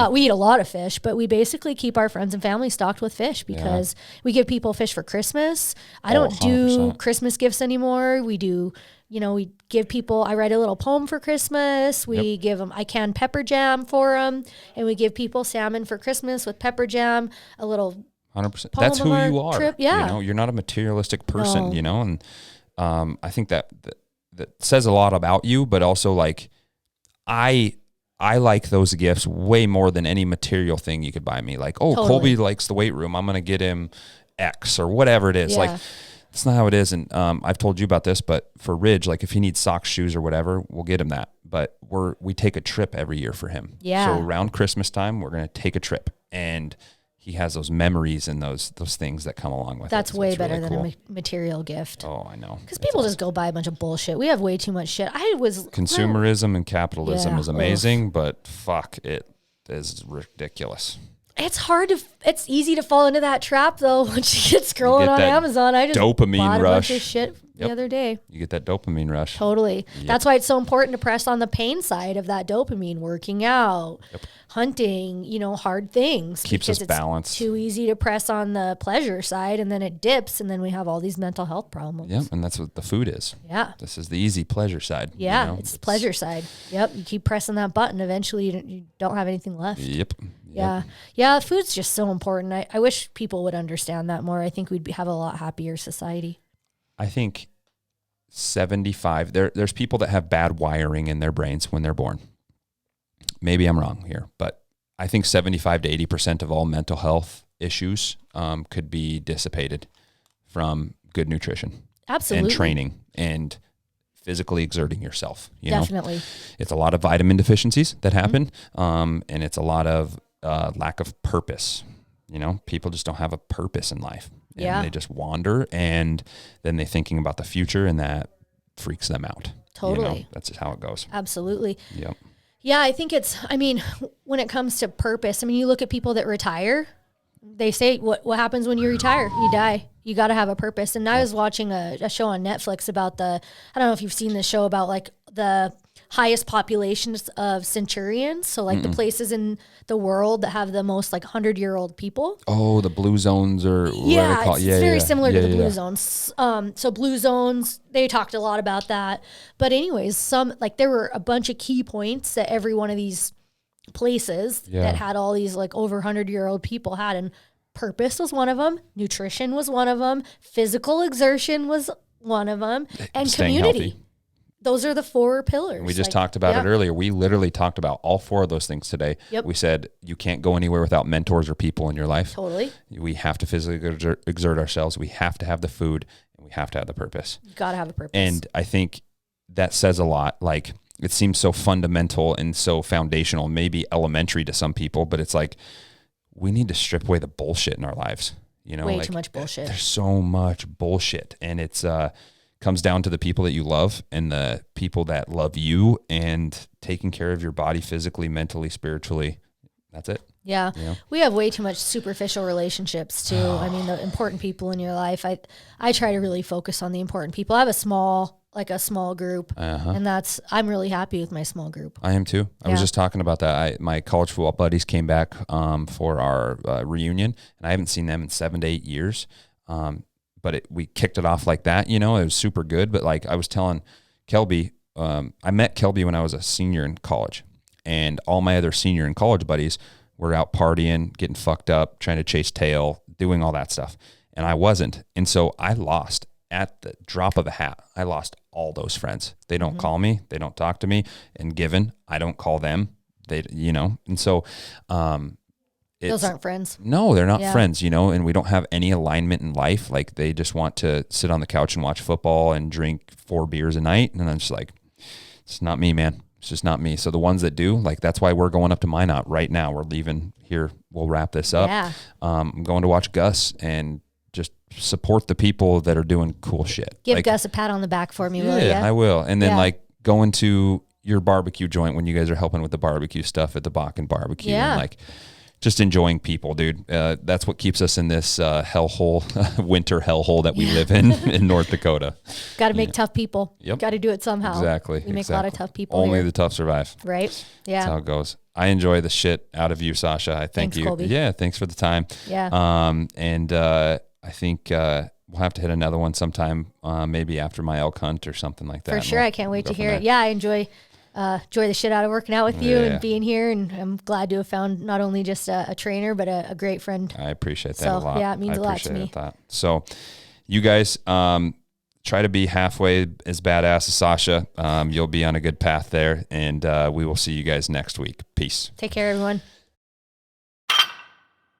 We eat a lot of fish, but we basically keep our friends and family stocked with fish because we give people fish for Christmas. I don't do Christmas gifts anymore. We do, we give people, I write a little poem for Christmas. We give them, I can pepper jam for them. And we give people salmon for Christmas with pepper jam, a little 100%. That's who you are. Trip. Yeah. You're not a materialistic person, and I think that says a lot about you, but also like I I like those gifts way more than any material thing you could buy me. Like, oh, totally. Colby likes the weight room. I'm going to get him X or whatever it is. Yeah. Like, that's not how it is. And I've told you about this, but for Ridge, like if he needs socks, shoes or whatever, we'll get him that. But we take a trip every year for him. Yeah. So around Christmas time, we're going to take a trip, and he has those memories and those things that come along with That's it. So way better really than a material gift. Oh, I know. Because people just go buy a bunch of bullshit. We have way too much shit. Consumerism and capitalism is amazing, but fuck, it is ridiculous. It's easy to fall into that trap though once you get scrolling on Amazon. I just dopamine bought rush. A bunch of shit the other day. You get that dopamine rush. Totally. Yep. That's why it's so important to press on the pain side of that dopamine, working out, hunting, hard things. Keeps us balanced. It's too easy to press on the pleasure side, and then it dips, and then we have all these mental health problems. Yep, and that's what the food is. Yeah. This is the easy pleasure side. Yeah, it's the pleasure side. Yep, you keep pressing that button, eventually you don't have anything left. Yep. Yeah, food's just so important. I wish people would understand that more. I think we'd have a lot happier society. I think 75, there's people that have bad wiring in their brains when they're born. Maybe I'm wrong here, but I think 75 to 80% of all mental health issues could be dissipated from good nutrition. Absolutely. And training and physically exerting yourself. Definitely. It's a lot of vitamin deficiencies that happen, and it's a lot of lack of purpose. People just don't have a purpose in life. And they just wander, and then they're thinking about the future, and that freaks them out. Totally. That's just how it goes. Absolutely. Yep. Yeah, I think when it comes to purpose, you look at people that retire, they say what happens when you retire? You die. You got to have a purpose. And I was watching a show on Netflix about I don't know if you've seen this show about like the highest populations of centurions. So like the places in the world that have the most like 100-year-old people. Oh, the blue zones or yeah, it's very similar to the blue zones. So blue zones, they talked a lot about that. But anyways, there were a bunch of key points that every one of these places that had all these like over 100-year-old people had, and purpose was one of them. Nutrition was one of them. Physical exertion was one of them, and staying community. Healthy. Those are the 4 pillars. We just talked about it earlier. We literally talked about all 4 of those things today. Yep. We said you can't go anywhere without mentors or people in your life. Totally. We have to physically exert ourselves. We have to have the food, and we have to have the purpose. You got to have a purpose. And I think that says a lot. Like, it seems so fundamental and so foundational, maybe elementary to some people, but it's like we need to strip away the bullshit in our lives. Way too much bullshit. There's so much bullshit, and it's comes down to the people that you love and the people that love you, and taking care of your body physically, mentally, spiritually. That's it. Yeah. We have way too much superficial relationships too. The important people in your life. I try to really focus on the important people. I have a small group, and I'm really happy with my small group. I am too. I was just talking about that. My college football buddies came back for our reunion, and I haven't seen them in 7 to 8 years. But we kicked it off like that, it was super good. But like I was telling Kelby, I met Kelby when I was a senior in college, and all my other senior and college buddies were out partying, getting fucked up, trying to chase tail, doing all that stuff. And I wasn't. And so I lost at the drop of a hat. I lost all those friends. They don't call me. They don't talk to me. And given I don't call them, and so, those aren't friends. No, they're not friends, and we don't have any alignment in life. Like, they just want to sit on the couch and watch football and drink 4 beers a night. And I'm just like, it's not me, man. It's just not me. So the ones that do, like, that's why we're going up to Minot right now. We're leaving here. We'll wrap this up. Yeah. I'm going to watch Gus and just support the people that are doing cool shit. Give Gus a pat on the back for me, will you? Yeah, I will. And then going to your barbecue joint when you guys are helping with the barbecue stuff at the Bakken barbecue. Yeah. And just enjoying people, dude. That's what keeps us in this winter hellhole that we live in North Dakota. Got to make tough people. Yep. Got to do it somehow. Exactly. We make a lot of tough people. Only here. the tough survive. Right. Yeah. That's how it goes. I enjoy the shit out of you, Sasha. I thank you. Colby. Yeah. Thanks for the time. Yeah. I think we'll have to hit another one sometime, maybe after my elk hunt or something like that. For sure. I can't wait to hear it. Yeah. I enjoy the shit out of working out with you and being here. And I'm glad to have found not only just a trainer, but a great friend. I appreciate that a lot. Yeah, it means a lot to me. So you guys, try to be halfway as badass as Sasha. You'll be on a good path there, and we will see you guys next week. Peace. Take care, everyone.